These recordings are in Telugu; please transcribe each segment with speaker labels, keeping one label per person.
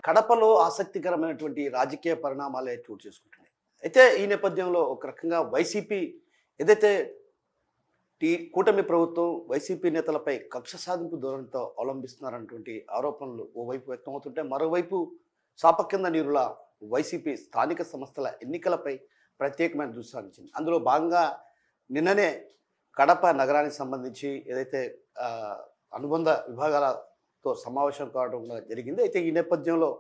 Speaker 1: కడపలో ఆసక్తికరమైనటువంటి రాజకీయ పరిణామాలే చోటు చేసుకుంటున్నాయి. అయితే ఈ నేపథ్యంలో ఒక రకంగా వైసీపీ ఏదైతే కూటమి ప్రభుత్వం వైసీపీ నేతలపై కక్ష సాధింపు ధోరణితో అవలంబిస్తున్నారన్నటువంటి ఆరోపణలు ఓవైపు వ్యక్తమవుతుంటే, మరోవైపు చాప కింద నీరుల వైసీపీ స్థానిక సంస్థల ఎన్నికలపై ప్రత్యేకమైన దృష్టి సారించింది. అందులో భాగంగా నిన్ననే కడప నగరానికి సంబంధించి ఏదైతే అనుబంధ విభాగాలతో సమావేశం కావడం కూడా జరిగింది. అయితే ఈ నేపథ్యంలో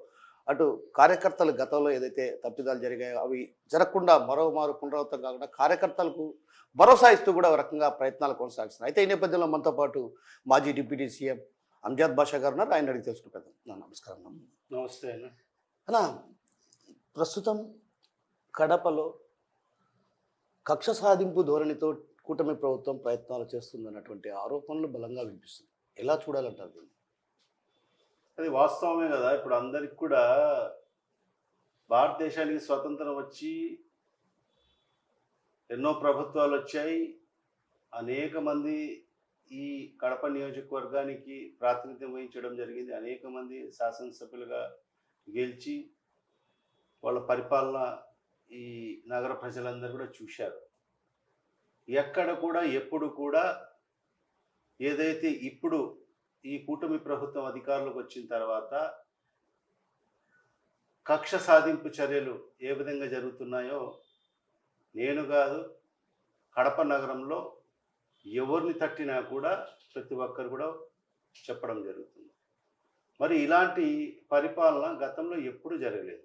Speaker 1: అటు కార్యకర్తలు గతంలో ఏదైతే తప్పిదాలు జరిగాయో అవి జరగకుండా మరోమారు పునరావృతం కాకుండా కార్యకర్తలకు భరోసా ఇస్తూ కూడా ఒక రకంగా ప్రయత్నాలు కొనసాగిస్తున్నారు. అయితే ఈ నేపథ్యంలో మనతో పాటు మాజీ డిప్యూటీ సీఎం అంజద్ బాషా గారు ఉన్నారు. ఆయన అడిగి తెలుసుకుంటాం. నమస్కారం.
Speaker 2: నమస్తే
Speaker 1: అన్న, ప్రస్తుతం కడపలో కక్ష సాధింపు ధోరణితో కూటమి ప్రభుత్వం ప్రయత్నాలు చేస్తుందన్నటువంటి ఆరోపణలు బలంగా వినిపిస్తుంది. ఎలా చూడాలంటారు దీన్ని?
Speaker 2: అది వాస్తవమే కదా. ఇప్పుడు అందరికి కూడా భారతదేశానికి స్వతంత్రం వచ్చి ఎన్నో ప్రభుత్వాలు వచ్చాయి. అనేక మంది ఈ కడప నియోజకవర్గానికి ప్రాతినిధ్యం వహించడం జరిగింది. అనేక మంది శాసనసభ్యులుగా గెలిచి వాళ్ళ పరిపాలన ఈ నగర ప్రజలందరూ కూడా చూశారు. ఎక్కడ కూడా ఎప్పుడు కూడా ఏదైతే ఇప్పుడు ఈ కూటమి ప్రభుత్వం అధికారంలోకి వచ్చిన తర్వాత కక్ష సాధింపు చర్యలు ఏ విధంగా జరుగుతున్నాయో నేను కాదు, కడప నగరంలో ఎవరిని తట్టినా కూడా ప్రతి ఒక్కరు కూడా చెప్పడం జరుగుతుంది. మరి ఇలాంటి పరిపాలన గతంలో ఎప్పుడు జరగలేదు.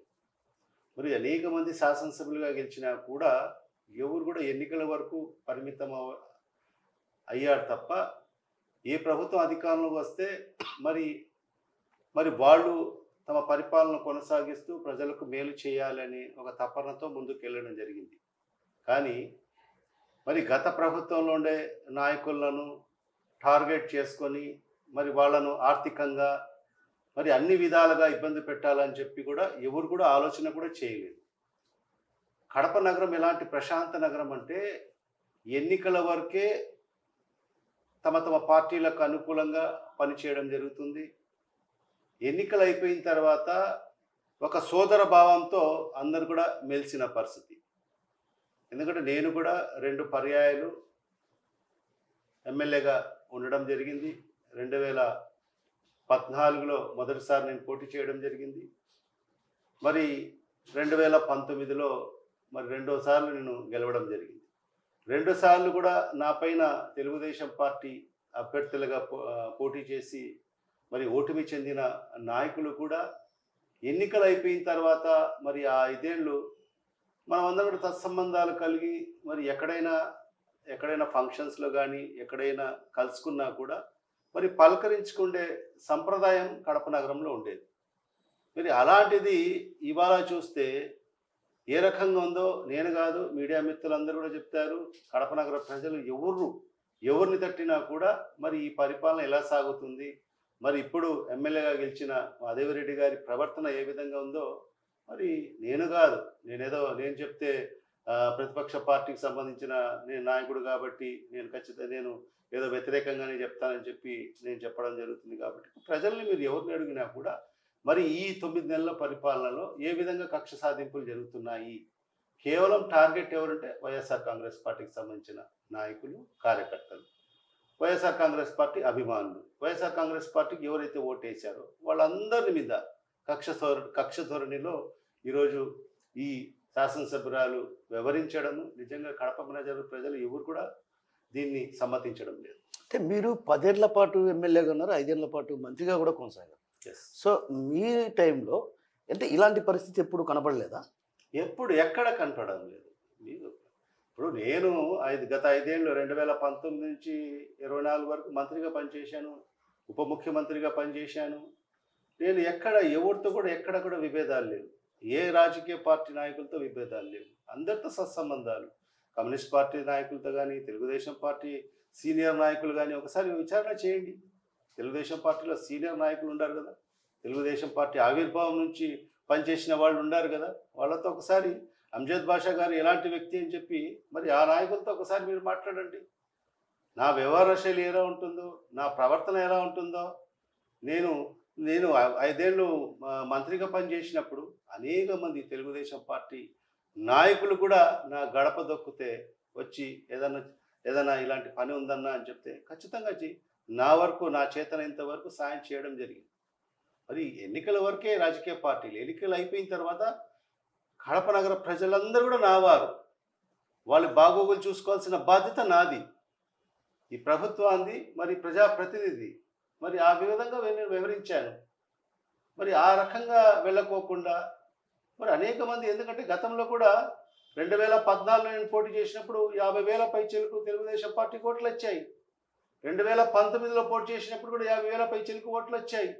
Speaker 2: మరి అనేక మంది శాసనసభ్యులుగా గెలిచినా కూడా ఎవరు కూడా ఎన్నికల వరకు పరిమితం అయ్యారు తప్ప, ఏ ప్రభుత్వం అధికారంలోకి వస్తే మరి వాళ్ళు తమ పరిపాలన కొనసాగిస్తూ ప్రజలకు మేలు చేయాలని ఒక తపనతో ముందుకు వెళ్ళడం జరిగింది. కానీ మరి గత ప్రభుత్వంలో ఉండే నాయకులను టార్గెట్ చేసుకొని మరి వాళ్ళను ఆర్థికంగా మరి అన్ని విధాలుగా ఇబ్బంది పెట్టాలని చెప్పి కూడా ఎవరు కూడా ఆలోచన కూడా చేయలేదు. కడప నగరం ఎలాంటి ప్రశాంత నగరం అంటే, ఎన్నికల వరకే తమ తమ పార్టీలకు అనుకూలంగా పనిచేయడం జరుగుతుంది. ఎన్నికలు అయిపోయిన తర్వాత ఒక సోదర భావంతో అందరు కూడా మెలిసిన పరిస్థితి. ఎందుకంటే నేను కూడా 2 పర్యాయాలు ఎమ్మెల్యేగా ఉండడం జరిగింది. 2014లో మొదటిసారి నేను పోటీ చేయడం జరిగింది. మరి 2019లో మరి రెండోసార్లు నేను గెలవడం జరిగింది. 2 సార్లు కూడా నా పైన తెలుగుదేశం పార్టీ అభ్యర్థులుగా పోటీ చేసి మరి ఓటమి చెందిన నాయకులు కూడా ఎన్నికలు అయిపోయిన తర్వాత మరి ఆ 5 ఏళ్ళు మనమందరం కూడా తత్సంబంధాలు కలిగి మరి ఎక్కడైనా ఫంక్షన్స్లో కానీ ఎక్కడైనా కలుసుకున్నా కూడా మరి పలకరించుకుండే సంప్రదాయం కడప నగరంలో ఉండేది. మరి అలాంటిది ఇవాళ చూస్తే ఏ రకంగా ఉందో నేను కాదు, మీడియా మిత్రులందరూ కూడా చెప్తారు. కడప నగర ప్రజలు ఎవరిని తట్టినా కూడా మరి ఈ పరిపాలన ఎలా సాగుతుంది, మరి ఇప్పుడు ఎమ్మెల్యేగా గెలిచిన మాధవిరెడ్డి గారి ప్రవర్తన ఏ విధంగా ఉందో మరి నేను కాదు, నేను చెప్తే ప్రతిపక్ష పార్టీకి సంబంధించిన నేను నాయకుడు కాబట్టి నేను ఏదో వ్యతిరేకంగానే చెప్తానని చెప్పి నేను చెప్పడం జరుగుతుంది. కాబట్టి ప్రజల్ని మీరు ఎవరిని అడిగినా కూడా మరి ఈ 9 నెలల పరిపాలనలో ఏ విధంగా కక్ష సాధింపులు జరుగుతున్నాయి, కేవలం టార్గెట్ ఎవరంటే వైఎస్ఆర్ కాంగ్రెస్ పార్టీకి సంబంధించిన నాయకులు, కార్యకర్తలు, వైఎస్ఆర్ కాంగ్రెస్ పార్టీ అభిమానులు, వైఎస్ఆర్ కాంగ్రెస్ పార్టీకి ఎవరైతే ఓటేశారో వాళ్ళందరి మీద కక్ష ధోరణిలో ఈరోజు ఈ శాసనసభ్యురాలు వివరించడము నిజంగా కడప ప్రజలు ఎవరు కూడా దీన్ని సమ్మతించడం లేదు.
Speaker 1: అంటే మీరు 10 ఏళ్ల పాటు ఎమ్మెల్యేగా ఉన్నారు, 5 ఏళ్ల పాటు మంత్రిగా కూడా కొనసాగారు. సో మీ టైంలో అంటే ఇలాంటి పరిస్థితి ఎప్పుడు కనపడలేదా?
Speaker 2: ఎక్కడ కనపడడం లేదు. ఇప్పుడు నేను గత 5 ఏళ్ళు 2019 నుంచి 24 వరకు మంత్రిగా పనిచేశాను, ఉప ముఖ్యమంత్రిగా పనిచేశాను. నేను ఎవరితో కూడా ఎక్కడ కూడా విభేదాలు లేవు. ఏ రాజకీయ పార్టీ నాయకులతో విభేదాలు లేవు. అందరితో సత్సంబంధాలు. కమ్యూనిస్ట్ పార్టీ నాయకులతో కానీ, తెలుగుదేశం పార్టీ సీనియర్ నాయకులు కానీ ఒకసారి విచారణ చేయండి. తెలుగుదేశం పార్టీలో సీనియర్ నాయకులు ఉన్నారు కదా, తెలుగుదేశం పార్టీ ఆవిర్భావం నుంచి పనిచేసిన వాళ్ళు ఉన్నారు కదా, వాళ్ళతో ఒకసారి అంజద్ బాషా గారు ఎలాంటి వ్యక్తి అని చెప్పి మరి ఆ నాయకులతో ఒకసారి మీరు మాట్లాడండి. నా వ్యవహార శైలి ఎలా ఉంటుందో, నా ప్రవర్తన ఎలా ఉంటుందో, నేను నేను 5 ఏళ్ళు మంత్రిగా పనిచేసినప్పుడు అనేక మంది తెలుగుదేశం పార్టీ నాయకులు కూడా నా గడప దొక్కితే వచ్చి ఏదైనా ఇలాంటి పని ఉందన్నా అని చెప్తే ఖచ్చితంగా నా వరకు నా చేతనైనంత వరకు సాయం చేయడం జరిగింది. మరి ఎన్నికల వరకే రాజకీయ పార్టీలు, ఎన్నికలు అయిపోయిన తర్వాత కడప నగర ప్రజలందరూ కూడా నా వారు. వాళ్ళ బాగోగులు చూసుకోవాల్సిన బాధ్యత నాది, ఈ ప్రభుత్వాన్ని, మరి ప్రజాప్రతినిధి. మరి ఆ విధంగా నేను వివరించాను. మరి ఆ రకంగా వెళ్ళకోకుండా మరి అనేక మంది, ఎందుకంటే గతంలో కూడా 2014 నేను పోటీ చేసినప్పుడు 50,000 పైచిలకు తెలుగుదేశం పార్టీకి ఓట్లు వచ్చాయి. 2019లో పోటీ చేసినప్పుడు కూడా 50,000 పైచిలకు ఓట్లు వచ్చాయి.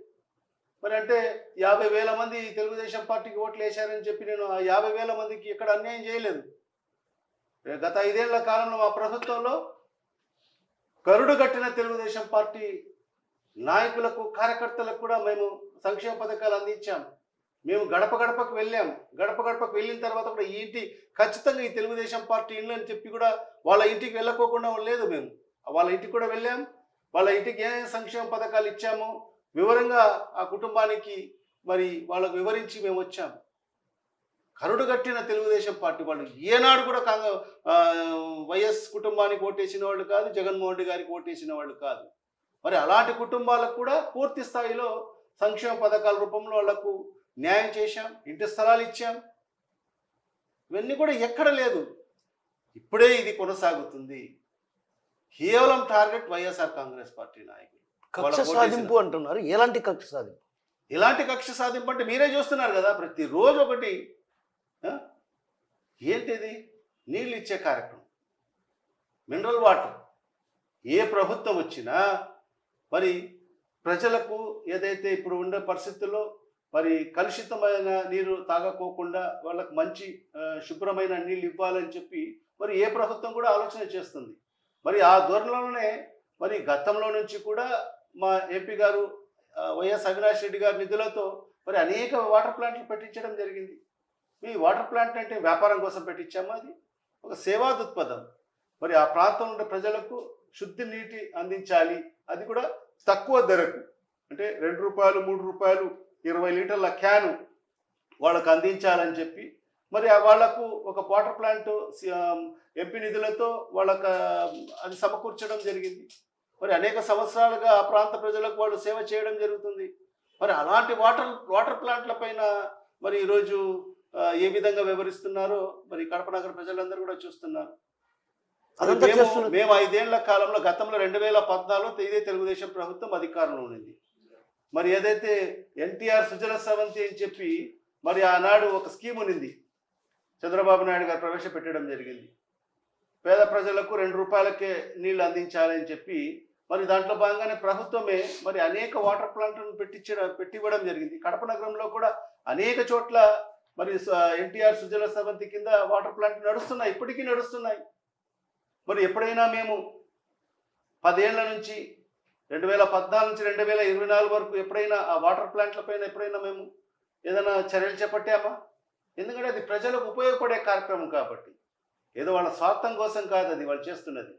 Speaker 2: మరి అంటే 50,000 మంది తెలుగుదేశం పార్టీకి ఓట్లు వేశారని చెప్పి నేను ఆ 50,000 మందికి ఎక్కడ అన్యాయం చేయలేదు. గత 5 ఏళ్ల కాలంలో మా ప్రభుత్వంలో కరుడు కట్టిన తెలుగుదేశం పార్టీ నాయకులకు, కార్యకర్తలకు కూడా మేము సంక్షేమ పథకాలు అందించాం. మేము గడప గడపకు వెళ్ళాం. గడప గడపకు వెళ్ళిన తర్వాత కూడా ఈ ఇంటి ఖచ్చితంగా ఈ తెలుగుదేశం పార్టీ ఇల్లు అని చెప్పి కూడా వాళ్ళ ఇంటికి వెళ్ళకోకుండా లేదు. మేము వాళ్ళ ఇంటికి కూడా వెళ్ళాం. వాళ్ళ ఇంటికి ఏమేమి సంక్షేమ పథకాలు ఇచ్చామో వివరంగా ఆ కుటుంబానికి మరి వాళ్ళకు వివరించి మేము వచ్చాం. కరుడు కట్టిన తెలుగుదేశం పార్టీ వాళ్ళు ఏనాడు కూడా వైఎస్ కుటుంబానికి ఓటేసిన వాళ్ళు కాదు, జగన్మోహన్ రెడ్డి గారికి ఓటేసిన వాళ్ళు కాదు. మరి అలాంటి కుటుంబాలకు కూడా పూర్తి స్థాయిలో సంక్షేమ పథకాల రూపంలో వాళ్లకు న్యాయం చేశాం, ఇంటి స్థలాలు ఇచ్చాం. ఇవన్నీ కూడా ఎక్కడ లేదు. ఇప్పుడే ఇది కొనసాగుతుంది. కేవలం టార్గెట్ వైఎస్ఆర్ కాంగ్రెస్ పార్టీ నాయకులు.
Speaker 1: కక్ష సాధింపు అంటున్నారు. ఎలాంటి కక్ష సాధింపు?
Speaker 2: ఎలాంటి కక్ష సాధింపు అంటే మీరే చూస్తున్నారు కదా, ప్రతిరోజు ఒకటి. ఏంటిది? నీళ్ళు ఇచ్చే కార్యక్రమం, మినరల్ వాటర్. ఏ ప్రభుత్వం వచ్చినా మరి ప్రజలకు ఏదైతే ఇప్పుడు ఉండే పరిస్థితుల్లో మరి కలుషితమైన నీరు తాగకోకుండా వాళ్ళకు మంచి శుభ్రమైన నీళ్ళు ఇవ్వాలని చెప్పి మరి ఏ ప్రభుత్వం కూడా ఆలోచన చేస్తుంది. మరి ఆ ధోరణిలోనే మరి గతంలో నుంచి కూడా మా ఎంపీ గారు వైఎస్ అవినాష్ రెడ్డి గారి నిధులతో మరి అనేక వాటర్ ప్లాంట్లు పెట్టించడం జరిగింది. ఈ వాటర్ ప్లాంట్ అంటే వ్యాపారం కోసం పెట్టించామా? అది ఒక సేవా దృక్పథం. మరి ఆ ప్రాంతంలో ఉండే ప్రజలకు శుద్ధి నీటి అందించాలి, అది కూడా తక్కువ ధరకు. అంటే ₹2, ₹3, 20 లీటర్ల క్యాను వాళ్ళకు అందించాలని చెప్పి మరి వాళ్లకు ఒక వాటర్ ప్లాంట్ ఎంపీ నిధులతో వాళ్ళకు అది సమకూర్చడం జరిగింది. మరి అనేక సంవత్సరాలుగా ఆ ప్రాంత ప్రజలకు వాళ్ళు సేవ చేయడం జరుగుతుంది. మరి అలాంటి వాటర్ ప్లాంట్ల పైన మరి ఈరోజు ఏ విధంగా వివరిస్తున్నారో మరి కడప నగర ప్రజలందరూ కూడా చూస్తున్నారు. మేము 5 ఏళ్ల కాలంలో గతంలో 2014 ఇదే తెలుగుదేశం ప్రభుత్వం అధికారంలో ఉండింది. మరి ఏదైతే ఎన్టీఆర్ సుజల సవంతి అని చెప్పి మరి ఆనాడు ఒక స్కీమ్ ఉన్నింది, చంద్రబాబు నాయుడు గారు ప్రవేశపెట్టడం జరిగింది. పేద ప్రజలకు ₹2కే నీళ్లు అందించాలని చెప్పి మరి దాంట్లో భాగంగానే ప్రభుత్వమే మరి అనేక వాటర్ ప్లాంట్లను పెట్టివ్వడం జరిగింది. కడప నగరంలో కూడా అనేక చోట్ల మరి ఎన్టీఆర్ సుజల సవంతి కింద వాటర్ ప్లాంట్ నడుస్తున్నాయి, ఇప్పటికీ నడుస్తున్నాయి. మరి ఎప్పుడైనా మేము 10 ఏళ్ల నుంచి 2014 నుంచి 2024 వరకు ఎప్పుడైనా ఆ వాటర్ ప్లాంట్ల పైన ఎప్పుడైనా మేము ఏదైనా చర్యలు చేపట్టామా? ఎందుకంటే అది ప్రజలకు ఉపయోగపడే కార్యక్రమం కాబట్టి, ఏదో వాళ్ళ స్వార్థం కోసం కాదు అది వాళ్ళు చేస్తున్నది.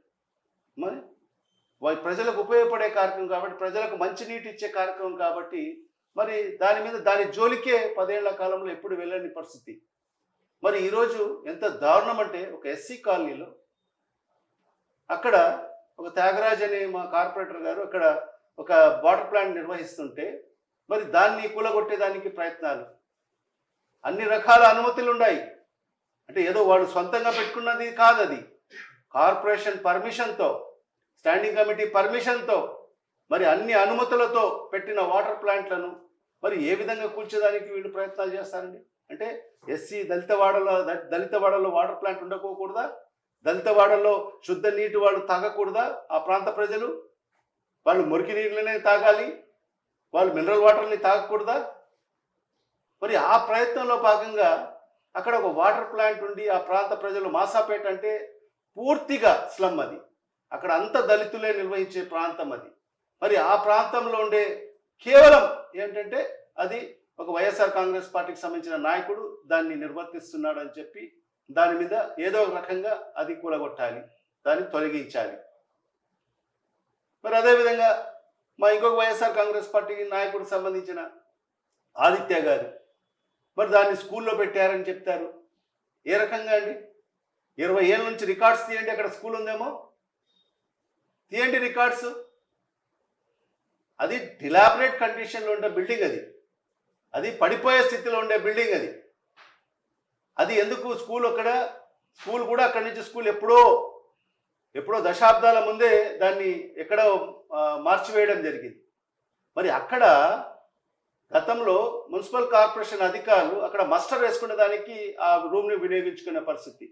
Speaker 2: మరి ప్రజలకు ఉపయోగపడే కార్యక్రమం కాబట్టి, ప్రజలకు మంచి నీటి ఇచ్చే కార్యక్రమం కాబట్టి మరి దాని జోలికే 10 ఏళ్ల కాలంలో ఎప్పుడు వెళ్ళని పరిస్థితి. మరి ఈరోజు ఎంత దారుణం అంటే ఒక ఎస్సీ కాలనీలో అక్కడ ఒక త్యాగరాజ్ అనే మా కార్పొరేటర్ గారు అక్కడ ఒక వాటర్ ప్లాంట్ నిర్వహిస్తుంటే మరి దాన్ని కూలగొట్టేదానికి ప్రయత్నాలు, అన్ని రకాల అనుమతులు ఉన్నాయి. అంటే ఏదో వాళ్ళు సొంతంగా పెట్టుకున్నది కాదు, అది కార్పొరేషన్ పర్మిషన్తో, స్టాండింగ్ కమిటీ పర్మిషన్తో మరి అన్ని అనుమతులతో పెట్టిన వాటర్ ప్లాంట్లను మరి ఏ విధంగా కూల్చేదానికి వీళ్ళు ప్రయత్నాలు చేస్తారండి? అంటే ఎస్సీ దళిత వాడల్లో వాటర్ ప్లాంట్ ఉండకోకూడదా? దళిత వాడల్లో శుద్ధ నీటి వాళ్ళు తాగకూడదా? ఆ ప్రాంత ప్రజలు వాళ్ళు మురికి నీళ్ళనే తాగాలి, వాళ్ళు మినరల్ వాటర్ని తాగకూడదా? మరి ఆ ప్రయత్నంలో భాగంగా అక్కడ ఒక వాటర్ ప్లాంట్ ఉండి ఆ ప్రాంత ప్రజలు, మాసాపేట అంటే పూర్తిగా స్లమ్, అది అక్కడ అంత దళితులే నిర్వహించే ప్రాంతం అది. మరి ఆ ప్రాంతంలో ఉండే కేవలం ఏంటంటే అది ఒక వైఎస్ఆర్ కాంగ్రెస్ పార్టీకి సంబంధించిన నాయకుడు దాన్ని నిర్వర్తిస్తున్నాడు అని చెప్పి దాని మీద ఏదో ఒక రకంగా అది కూలగొట్టాలి, దాన్ని తొలగించాలి. మరి అదేవిధంగా మా ఇంకొక వైఎస్ఆర్ కాంగ్రెస్ పార్టీ నాయకుడికి సంబంధించిన ఆదిత్య గారు మరి దాన్ని స్కూల్లో పెట్టారని చెప్తారు. ఏ రకంగా అండి? 20 ఏళ్ళ నుంచి రికార్డ్స్ తీయండి, అక్కడ స్కూల్ ఉందేమో తీయండి రికార్డ్స్. అది డిలాబరేట్ కండిషన్లో ఉండే బిల్డింగ్, అది పడిపోయే స్థితిలో ఉండే బిల్డింగ్. అది ఎందుకు స్కూల్ స్కూల్ కూడా అక్కడి నుంచి స్కూల్ ఎప్పుడో దశాబ్దాల ముందే దాన్ని ఎక్కడో మార్చివేయడం జరిగింది. మరి అక్కడ గతంలో మున్సిపల్ కార్పొరేషన్ అధికారులు అక్కడ మస్టర్ వేసుకునే దానికి ఆ రూమ్ని వినియోగించుకునే పరిస్థితి.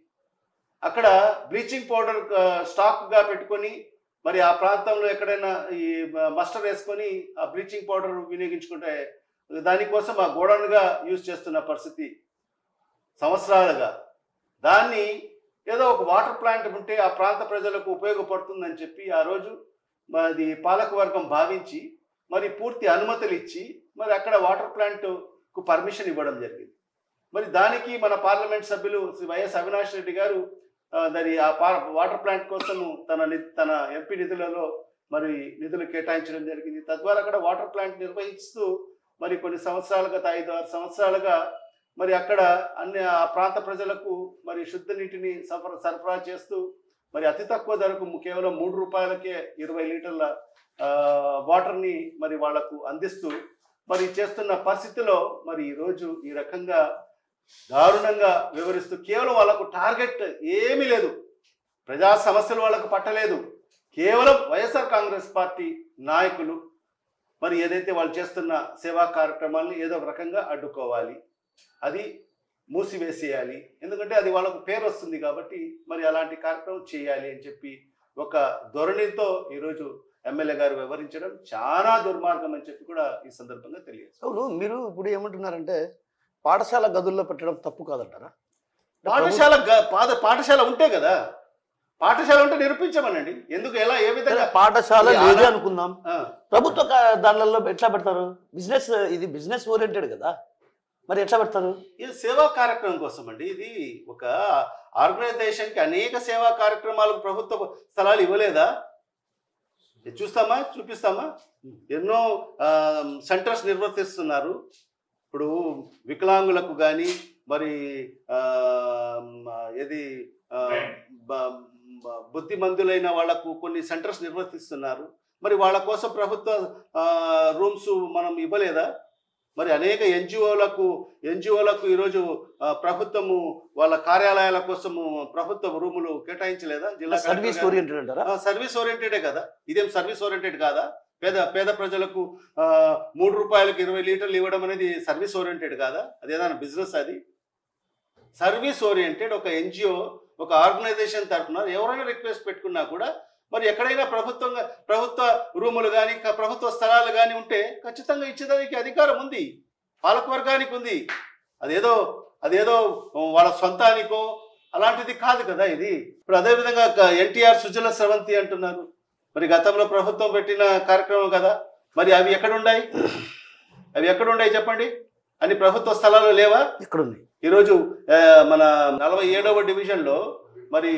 Speaker 2: అక్కడ బ్లీచింగ్ పౌడర్ స్టాక్గా పెట్టుకొని మరి ఆ ప్రాంతంలో ఎక్కడైనా ఈ మస్టర్ వేసుకొని ఆ బ్లీచింగ్ పౌడర్ వినియోగించుకుంటే దానికోసం ఆ గోడౌన్గా యూజ్ చేస్తున్న పరిస్థితి సంవత్సరాలుగా. దాన్ని ఏదో ఒక వాటర్ ప్లాంట్ ఉంటే ఆ ప్రాంత ప్రజలకు ఉపయోగపడుతుందని చెప్పి ఆ రోజు మరి పాలకవర్గం భావించి మరి పూర్తి అనుమతులు ఇచ్చి మరి అక్కడ వాటర్ ప్లాంట్కు పర్మిషన్ ఇవ్వడం జరిగింది. మరి దానికి మన పార్లమెంట్ సభ్యులు శ్రీ వైఎస్ అవినాష్ రెడ్డి గారు మరి ఆ వాటర్ ప్లాంట్ కోసము తన ఎంపీ నిధులలో మరి నిధులు కేటాయించడం జరిగింది. తద్వారా అక్కడ వాటర్ ప్లాంట్ నిర్వహిస్తూ మరి కొన్ని సంవత్సరాలుగా 5-6 సంవత్సరాలుగా మరి అక్కడ అన్ని ఆ ప్రాంత ప్రజలకు మరి శుద్ధ నీటిని సరఫరా చేస్తూ మరి అతి తక్కువ ధరకు కేవలం 3 రూపాయలకే 20 లీటర్ల వాటర్ని మరి వాళ్లకు అందిస్తూ మరి చేస్తున్న పరిస్థితిలో మరి ఈరోజు ఈ రకంగా దారుణంగా వివరిస్తూ కేవలం వాళ్ళకు టార్గెట్ ఏమీ లేదు, ప్రజా సమస్యలు వాళ్ళకు పట్టలేదు, కేవలం వైఎస్ఆర్ కాంగ్రెస్ పార్టీ నాయకులు మరి ఏదైతే వాళ్ళు చేస్తున్న సేవా కార్యక్రమాలను ఏదో ఒక రకంగా అడ్డుకోవాలి, అది మూసివేసేయాలి, ఎందుకంటే అది వాళ్ళకు పేరు వస్తుంది కాబట్టి మరి అలాంటి కార్యక్రమం చేయాలి అని చెప్పి ఒక ధోరణితో ఈరోజు ఎమ్మెల్యే గారు వివరించడం చాలా దుర్మార్గం అని చెప్పి కూడా ఈ సందర్భంగా తెలియదు.
Speaker 1: అవును, మీరు ఇప్పుడు ఏమంటున్నారంటే పాఠశాల గదుల్లో పెట్టడం తప్పు కాదంటారా?
Speaker 2: పాఠశాల ఉంటే కదా, పాఠశాల ఉంటే నిరూపించమనండి. ఎందుకు ఎలా ఏ విధంగా
Speaker 1: పాఠశాల లేదే అనుకుందాం, ప్రభుత్వ దానిలలో ఎట్లా పెడతారు? ఇది బిజినెస్ ఓరియంటెడ్ కదా, మరి ఎట్లా పెడతారు?
Speaker 2: ఇది సేవా కార్యక్రమం కోసం అండి. ఇది ఒక ఆర్గనైజేషన్కి అనేక సేవా కార్యక్రమాలకు ప్రభుత్వ స్థలాలు ఇవ్వలేదా? చూస్తామా, చూపిస్తామా? ఎన్నో సెంటర్స్ నిర్వర్తిస్తున్నారు. ఇప్పుడు వికలాంగులకు కానీ మరి బుద్ధిమంతులైన వాళ్లకు కొన్ని సెంటర్స్ నిర్వర్తిస్తున్నారు. మరి వాళ్ళ కోసం ప్రభుత్వ రూమ్స్ మనం ఇవ్వలేదా? మరి అనేక ఎన్జిఓలకు ఈరోజు ప్రభుత్వము వాళ్ళ కార్యాలయాల కోసము ప్రభుత్వ రూములు కేటాయించలేదా? జిల్లా
Speaker 1: సర్వీస్ ఓరియంటెడ్ అంటారా?
Speaker 2: సర్వీస్ ఓరియంటెడే కదా, ఇదేం సర్వీస్ ఓరియంటెడ్ కాదా? పేద ప్రజలకు 3 రూపాయలకు 20 లీటర్లు ఇవ్వడం అనేది సర్వీస్ ఓరియంటెడ్ కాదా? అదేదైనా బిజినెస్? అది సర్వీస్ ఓరియంటెడ్. ఒక ఎన్జిఓ, ఒక ఆర్గనైజేషన్ తరఫున ఎవరైనా రిక్వెస్ట్ పెట్టుకున్నా కూడా మరి ఎక్కడైనా ప్రభుత్వ రూములు కానీ ప్రభుత్వ స్థలాలు కానీ ఉంటే ఖచ్చితంగా ఇచ్చేదానికి అధికారం ఉంది, పాలకవర్గానికి ఉంది. అదేదో వాళ్ళ సొంతానికో అలాంటిది కాదు కదా ఇది. ఇప్పుడు అదేవిధంగా ఎన్టీఆర్ సుజల స్రవంతి అంటున్నారు, మరి గతంలో ప్రభుత్వం పెట్టిన కార్యక్రమం కదా, మరి అవి ఎక్కడున్నాయి చెప్పండి? అన్ని ప్రభుత్వ స్థలాలు లేవా?
Speaker 1: ఎక్కడున్నాయి? ఈరోజు
Speaker 2: మన 47వ డివిజన్లో మరి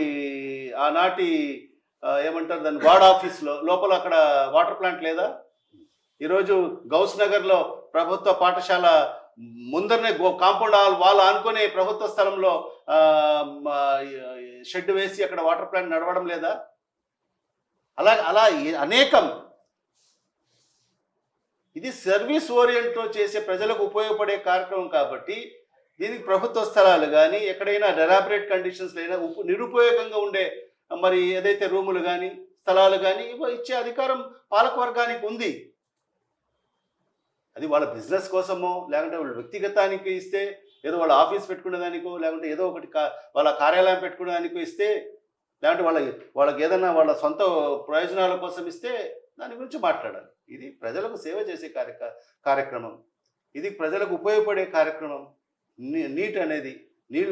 Speaker 2: ఆనాటి ఏమంటారు దాన్ని, వార్డ్ ఆఫీస్లో లోపల అక్కడ వాటర్ ప్లాంట్ లేదా? ఈరోజు గౌస్ నగర్లో ప్రభుత్వ పాఠశాల ముందరనే కాంపౌండ్ వాల్ ఆనుకునే ప్రభుత్వ స్థలంలో షెడ్ వేసి అక్కడ వాటర్ ప్లాంట్ నడవడం లేదా? అలా అనేకం. ఇది సర్వీస్ ఓరియంట్తో చేసే ప్రజలకు ఉపయోగపడే కార్యక్రమం కాబట్టి దీనికి ప్రభుత్వ స్థలాలు కానీ ఎక్కడైనా డెలాబరేట్ కండిషన్స్ అయినా నిరుపయోగంగా ఉండే మరి ఏదైతే రూములు కానీ స్థలాలు కానీ ఇచ్చే అధికారం పాలకవర్గానికి ఉంది. అది వాళ్ళ బిజినెస్ కోసమో లేకుంటే వాళ్ళ వ్యక్తిగతానికి ఇస్తే, ఏదో వాళ్ళ ఆఫీస్ పెట్టుకునేదానికో లేకుంటే ఏదో ఒకటి వాళ్ళ కార్యాలయం పెట్టుకునేదానికో ఇస్తే, లేకుంటే వాళ్ళకి ఏదైనా వాళ్ళ సొంత ప్రయోజనాల కోసం ఇస్తే దాని గురించి మాట్లాడాలి. ఇది ప్రజలకు సేవ చేసే కార్యక్రమం, ఇది ప్రజలకు ఉపయోగపడే కార్యక్రమం. నీళ్ళు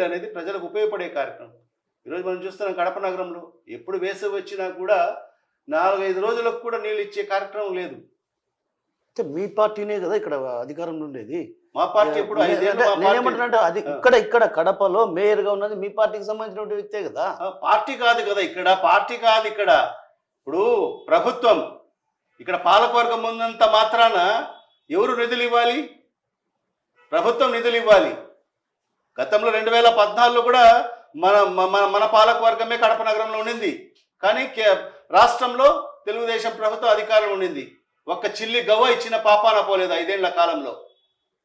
Speaker 2: అనేది ప్రజలకు ఉపయోగపడే కార్యక్రమం. ఈరోజు మనం చూస్తున్నాం కడప నగరంలో ఎప్పుడు వేసవి వచ్చినా కూడా 4-5 రోజులకు కూడా నీళ్ళు ఇచ్చే కార్యక్రమం లేదు.
Speaker 1: మీ పార్టీనే కదా ఇక్కడ అధికారంలో ఉండేది.
Speaker 2: మా పార్టీ ఇప్పుడు 5 ఏళ్ళు.
Speaker 1: నేనేమంటున్నా, అది ఇక్కడ కడపలో మేయర్గా ఉన్నది మీ పార్టీకి సంబంధించిన వ్యక్తే కదా.
Speaker 2: పార్టీ కాదు కదా ఇక్కడ, పార్టీ కాదు ఇక్కడ. ఇప్పుడు ప్రభుత్వం ఇక్కడ పాలకవర్గం ఉన్నంత మాత్రాన ఎవరు నిధులు ఇవ్వాలి? ప్రభుత్వం నిధులు ఇవ్వాలి. గతంలో 2014లో కూడా మన మన మన పాలకవర్గమే కడప నగరంలో ఉండింది. కానీ రాష్ట్రంలో తెలుగుదేశం ప్రభుత్వం అధికారంలో ఉండింది. ఒక్క చిల్లి గవ్వ ఇచ్చిన పాపాన పోలేదు 5 ఏళ్ల కాలంలో.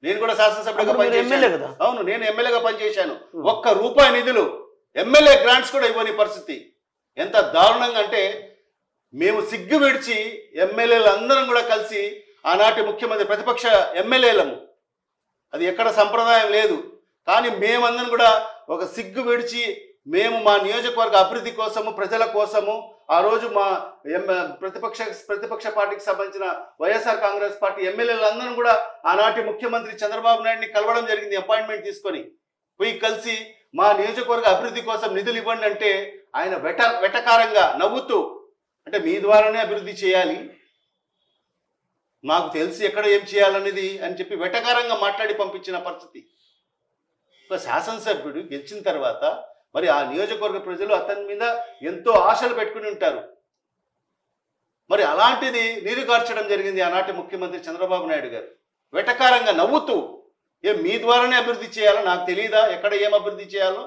Speaker 2: నేను కూడా శాసనసభ్యుడిగా పనిచేశాను. అవును, నేను ఎమ్మెల్యేగా పనిచేశాను. ఒక్క రూపాయి నిధులు ఎమ్మెల్యే గ్రాంట్స్ కూడా ఇవ్వని పరిస్థితి. ఎంత దారుణంగా అంటే మేము సిగ్గు విడిచి ఎమ్మెల్యేలు అందరం కూడా కలిసి ఆనాటి ముఖ్యమంత్రి ప్రతిపక్ష ఎమ్మెల్యేలము, అది ఎక్కడ సంప్రదాయం లేదు, కానీ మేమందరం కూడా ఒక సిగ్గు విడిచి మేము మా నియోజకవర్గ అభివృద్ధి కోసము, ప్రజల కోసము ఆ రోజు మా ప్రతిపక్ష పార్టీకి సంబంధించిన వైఎస్ఆర్ కాంగ్రెస్ పార్టీ ఎమ్మెల్యేలందరం కూడా ఆనాటి ముఖ్యమంత్రి చంద్రబాబు నాయుడిని కలవడం జరిగింది. అపాయింట్మెంట్ తీసుకొని పోయి కలిసి మా నియోజకవర్గ అభివృద్ధి కోసం నిధులు ఇవ్వండి అంటే ఆయన వెటకారంగా నవ్వుతూ, అంటే మీ ద్వారానే అభివృద్ధి చేయాలి, నాకు తెలిసి ఎక్కడ ఏం చేయాలనేది అని చెప్పి వెటకారంగా మాట్లాడి పంపించిన పరిస్థితి. ఒక శాసనసభ్యుడు గెలిచిన తర్వాత మరి ఆ నియోజకవర్గ ప్రజలు అతని మీద ఎంతో ఆశలు పెట్టుకుని ఉంటారు. మరి అలాంటిది నీరు కార్చడం జరిగింది ఆనాటి ముఖ్యమంత్రి చంద్రబాబు నాయుడు గారు. వెటకారంగా నవ్వుతూ, మీ ద్వారానే అభివృద్ధి చేయాలో, నాకు తెలియదా ఎక్కడ ఏం అభివృద్ధి చేయాలో,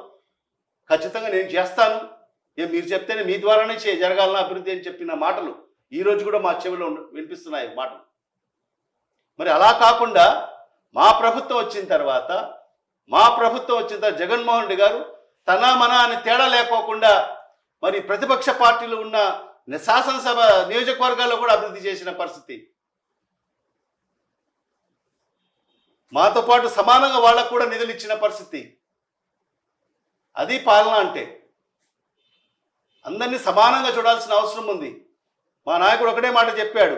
Speaker 2: ఖచ్చితంగా నేను చేస్తాను, మీరు చెప్తేనే మీ ద్వారానే జరగాలన్న అభివృద్ధి అని చెప్పిన మాటలు ఈరోజు కూడా మా చెవిలో వినిపిస్తున్నాయి మాటలు. మరి అలా కాకుండా మా ప్రభుత్వం వచ్చిన తర్వాత జగన్మోహన్ రెడ్డి గారు తన మన అని తేడా లేకోకుండా మరి ప్రతిపక్ష పార్టీలు ఉన్న శాసనసభ నియోజకవర్గాల్లో కూడా అభివృద్ధి చేసిన పరిస్థితి. మాతో పాటు సమానంగా వాళ్ళకు కూడా నిధులు ఇచ్చిన పరిస్థితి. అది పాలన అంటే. అందరినీ సమానంగా చూడాల్సిన అవసరం ఉంది. మా నాయకుడు ఒకటే మాట చెప్పాడు,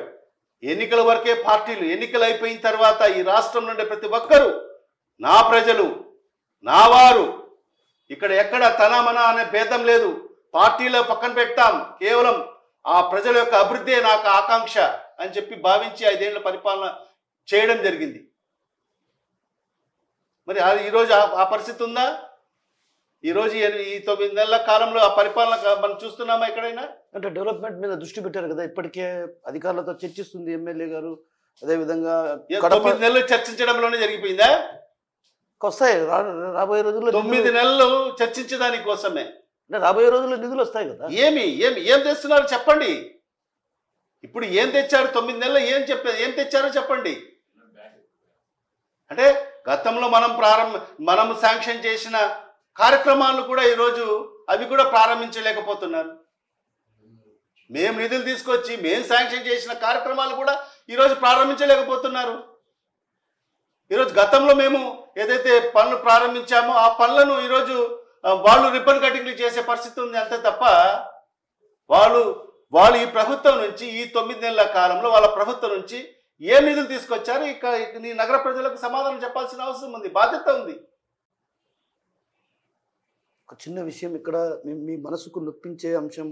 Speaker 2: ఎన్నికల వరకే పార్టీలు, ఎన్నికలు అయిపోయిన తర్వాత ఈ రాష్ట్రం నుండి ప్రతి ఒక్కరూ నా ప్రజలు, నా వారు, ఇక్కడ ఎక్కడ తన మన అనే భేదం లేదు, పార్టీలో పక్కన పెట్టాం, కేవలం ఆ ప్రజల యొక్క అభివృద్ధి నాకు ఆకాంక్ష అని చెప్పి భావించి 5 ఏళ్ల పరిపాలన చేయడం జరిగింది. మరి ఈరోజు ఆ పరిస్థితి ఉందా? ఈరోజు ఈ 9 నెలల కాలంలో ఆ పరిపాలన మనం చూస్తున్నామా ఎక్కడైనా?
Speaker 1: అంటే డెవలప్మెంట్ మీద దృష్టి పెట్టారు కదా, ఇప్పటికే అధికారులతో చర్చిస్తుంది ఎమ్మెల్యే గారు. అదేవిధంగా
Speaker 2: 9 నెలలు చర్చించడంలోనే జరిగిపోయిందా?
Speaker 1: వస్తాయి రాబోయే రోజుల్లో
Speaker 2: 9 నెలలు చర్చించడానికి కోసమే.
Speaker 1: అంటే రాబోయే రోజుల్లో నిధులు వస్తాయి కదా.
Speaker 2: ఏం తెస్తున్నారు చెప్పండి. ఇప్పుడు ఏం తెచ్చారు 9 నెలలు? ఏం తెచ్చారో చెప్పండి. అంటే గతంలో మనం శాంక్షన్ చేసిన కార్యక్రమాలు కూడా ఈరోజు అవి కూడా ప్రారంభించలేకపోతున్నారు. మేము నిధులు తీసుకొచ్చి మేము శాంక్షన్ చేసిన కార్యక్రమాలు కూడా ఈరోజు ప్రారంభించలేకపోతున్నారు. ఈరోజు గతంలో మేము ఏదైతే పనులు ప్రారంభించామో ఆ పనులను ఈరోజు వాళ్ళు రిబ్బన్ కటింగ్లు చేసే పరిస్థితి ఉంది. అంతే తప్ప వాళ్ళు ఈ ప్రభుత్వం నుంచి ఈ 9 నెలల కాలంలో వాళ్ళ ప్రభుత్వం నుంచి ఏ నిధులు తీసుకొచ్చారు ఈ నగర ప్రజలకు సమాధానం చెప్పాల్సిన అవసరం ఉంది, బాధ్యత ఉంది.
Speaker 1: ఒక చిన్న విషయం ఇక్కడ మీ మనసుకు నొప్పించే అంశం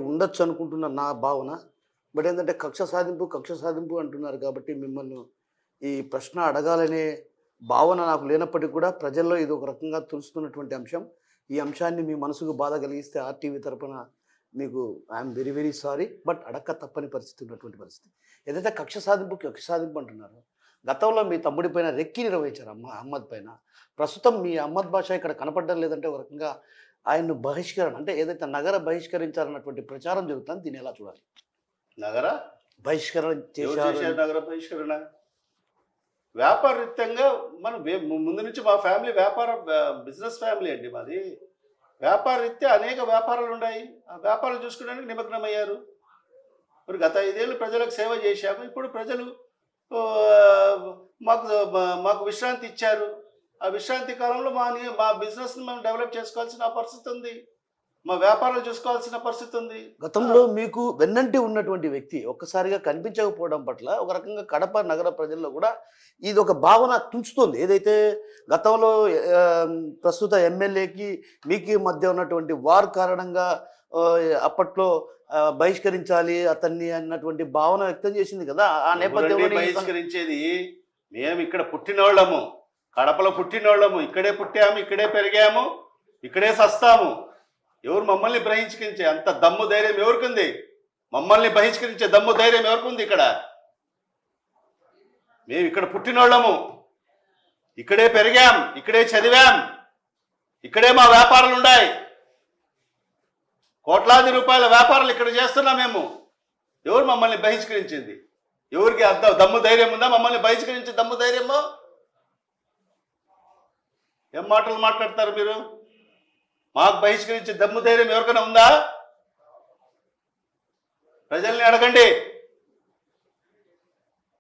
Speaker 1: ఉండొచ్చు అనుకుంటున్న నా భావన. బట్ ఏంటంటే కక్ష సాధింపు అంటున్నారు కాబట్టి మిమ్మల్ని ఈ ప్రశ్న అడగాలనే భావన నాకు లేనప్పటికీ కూడా ప్రజల్లో ఇది ఒక రకంగా తెలుస్తున్నటువంటి అంశం. ఈ అంశాన్ని మీ మనసుకు బాధ కలిగిస్తే ఆర్టీవీ తరపున మీకు I'm very very sorry. But అడక్క తప్పని పరిస్థితి ఉన్నటువంటి పరిస్థితి. ఏదైతే కక్ష సాధింపు అంటున్నారు, గతంలో మీ తమ్ముడి పైన రెక్కి నిర్వహించారు అహ్మద్ పైన. ప్రస్తుతం మీ అహ్మద్ బాషా ఇక్కడ కనపడడం లేదంటే ఒక రకంగా ఆయన్ను బహిష్కరణ, అంటే ఏదైతే నగర బహిష్కరించాలన్నటువంటి ప్రచారం జరుగుతుంది, దీన్ని ఎలా చూడాలి?
Speaker 2: నగర
Speaker 1: బహిష్కరణ చేశారు.
Speaker 2: నగర బహిష్కరణ వ్యాపారరీత్యంగా మనం ముందు నుంచి మా ఫ్యామిలీ బిజినెస్ ఫ్యామిలీ అండి మాది. వ్యాపారరీత్యా అనేక వ్యాపారాలు ఉన్నాయి. ఆ వ్యాపారాలు చూసుకోవడానికి నిమగ్నమయ్యారు. మరి గత 5 ఏళ్ళు ప్రజలకు సేవ చేశాము. ఇప్పుడు ప్రజలు మాకు విశ్రాంతి ఇచ్చారు. ఆ విశ్రాంతి కాలంలో మా బిజినెస్ని మేము డెవలప్ చేసుకోవాల్సిన పరిస్థితి ఉంది, మా వ్యాపారాలు చూసుకోవాల్సిన పరిస్థితి ఉంది.
Speaker 1: గతంలో మీకు వెన్నంటి ఉన్నటువంటి వ్యక్తి ఒక్కసారిగా కనిపించకపోవడం పట్ల ఒక రకంగా కడప నగర ప్రజల్లో కూడా ఇది ఒక భావన తుంచుతుంది. ఏదైతే గతంలో ప్రస్తుత ఎమ్మెల్యేకి మీకు మధ్య ఉన్నటువంటి వార్ కారణంగా అప్పట్లో బహిష్కరించాలి అతన్ని అన్నటువంటి భావన వ్యక్తం చేసింది కదా. ఆ నేపథ్యంలో
Speaker 2: బహిష్కరించేది మేము ఇక్కడ పుట్టినోళ్ళము, కడపలో పుట్టినోళ్ళము, ఇక్కడే పుట్టాము, ఇక్కడే పెరిగాము, ఇక్కడే సస్తాము. ఎవరు మమ్మల్ని గ్రహించుకించే అంత దమ్ము ధైర్యం ఎవరికింది? మమ్మల్ని బహిష్కరించే దమ్ము ధైర్యం ఎవరికి ఉంది ఇక్కడ? మేము ఇక్కడ పుట్టినోళ్ళము, ఇక్కడే పెరిగాం, ఇక్కడే చదివాం, ఇక్కడే మా వ్యాపారాలు ఉన్నాయి. కోట్లాది రూపాయల వ్యాపారాలు ఇక్కడ చేస్తున్నాం మేము. ఎవరు మమ్మల్ని బహిష్కరించింది? ఎవరికి అర్థం దమ్ము ధైర్యం ఉందా మమ్మల్ని బహిష్కరించే దమ్ము ధైర్యమో? ఏం మాటలు మాట్లాడతారు మీరు? మాకు బహిష్కరించే దమ్ము ధైర్యం ఎవరికైనా ఉందా? ప్రజల్ని అడగండి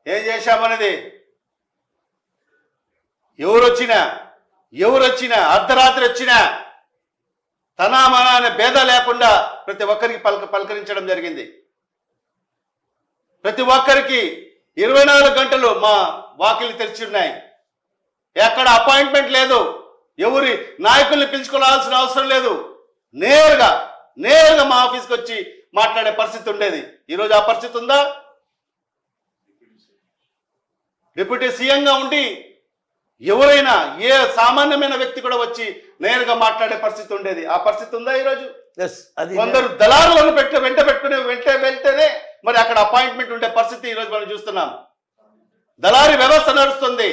Speaker 2: ఏం చేశామనేది. ఎవరొచ్చినా అర్ధరాత్రి వచ్చినా తనా మనా అనే భేద లేకుండా ప్రతి ఒక్కరికి పలకరించడం జరిగింది. ప్రతి ఒక్కరికి 24 గంటలు మా వాకిలు తెరిచి ఉన్నాయి. ఎక్కడ అపాయింట్మెంట్ లేదు, ఎవరి నాయకుల్ని పిలుచుకోవాల్సిన అవసరం లేదు. నేరుగా మా ఆఫీస్కి వచ్చి మాట్లాడే పరిస్థితి ఉండేది. ఈరోజు ఆ పరిస్థితి ఉందా? డిప్యూటీ సీఎంగా ఉండి ఎవరైనా ఏ సామాన్యమైన వ్యక్తి కూడా వచ్చి నేరుగా మాట్లాడే పరిస్థితి ఉండేది. ఆ పరిస్థితి ఉందా ఈరోజు? కొందరు దళారులను వెంట వెళ్తేనే మరి అక్కడ అపాయింట్మెంట్ ఉండే పరిస్థితి ఈరోజు మనం చూస్తున్నాం. దళారీ వ్యవస్థ నడుస్తుంది.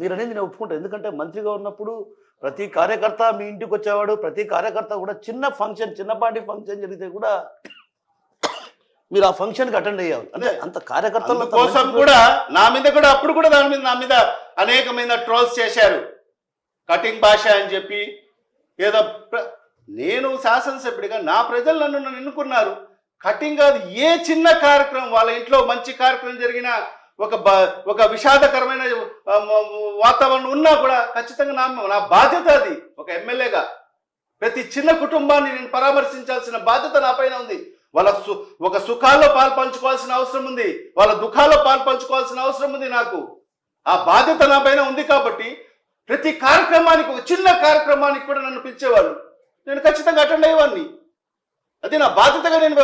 Speaker 1: మీరు అనేది నేను ఒప్పుకుంటాను. ఎందుకంటే మంత్రిగా ఉన్నప్పుడు ప్రతి కార్యకర్త మీ ఇంటికి వచ్చేవాడు. ప్రతి కార్యకర్త కూడా చిన్నపాటి ఫంక్షన్ జరిగితే కూడా మీరు ఆ ఫంక్షన్కి అటెండ్ అయ్యారు. అంటే అంత కార్యకర్తల
Speaker 2: కోసం కూడా నా మీద కూడా అప్పుడు కూడా నా మీద అనేకమైన ట్రోల్స్ చేశారు. కటింగ్ భాష అని చెప్పి ఏదో. నేను శాసనసభ్యుడిగా నా ప్రజలు నన్ను ఎన్నుకున్నారు. కటింగ్ కాదు, ఏ చిన్న కార్యక్రమం వాళ్ళ ఇంట్లో మంచి కార్యక్రమం జరిగినా ఒక విషాదకరమైన వాతావరణం ఉన్నా కూడా ఖచ్చితంగా నా బాధ్యత అది. ఒక ఎమ్మెల్యేగా ప్రతి చిన్న కుటుంబాన్ని నేను పరామర్శించాల్సిన బాధ్యత నా పైన ఉంది. వాళ్ళ ఒక సుఖాల్లో పాల్పంచుకోవాల్సిన అవసరం ఉంది, వాళ్ళ దుఃఖాల్లో పాల్పంచుకోవాల్సిన అవసరం ఉంది. నాకు ఆ బాధ్యత నా పైన ఉంది. కాబట్టి ప్రతి కార్యక్రమానికి, ఒక చిన్న కార్యక్రమానికి కూడా నన్ను పిలిచేవాళ్ళు. నేను ఖచ్చితంగా అటెండ్ అయ్యేవాడిని. అది నా బాధ్యతగా నేను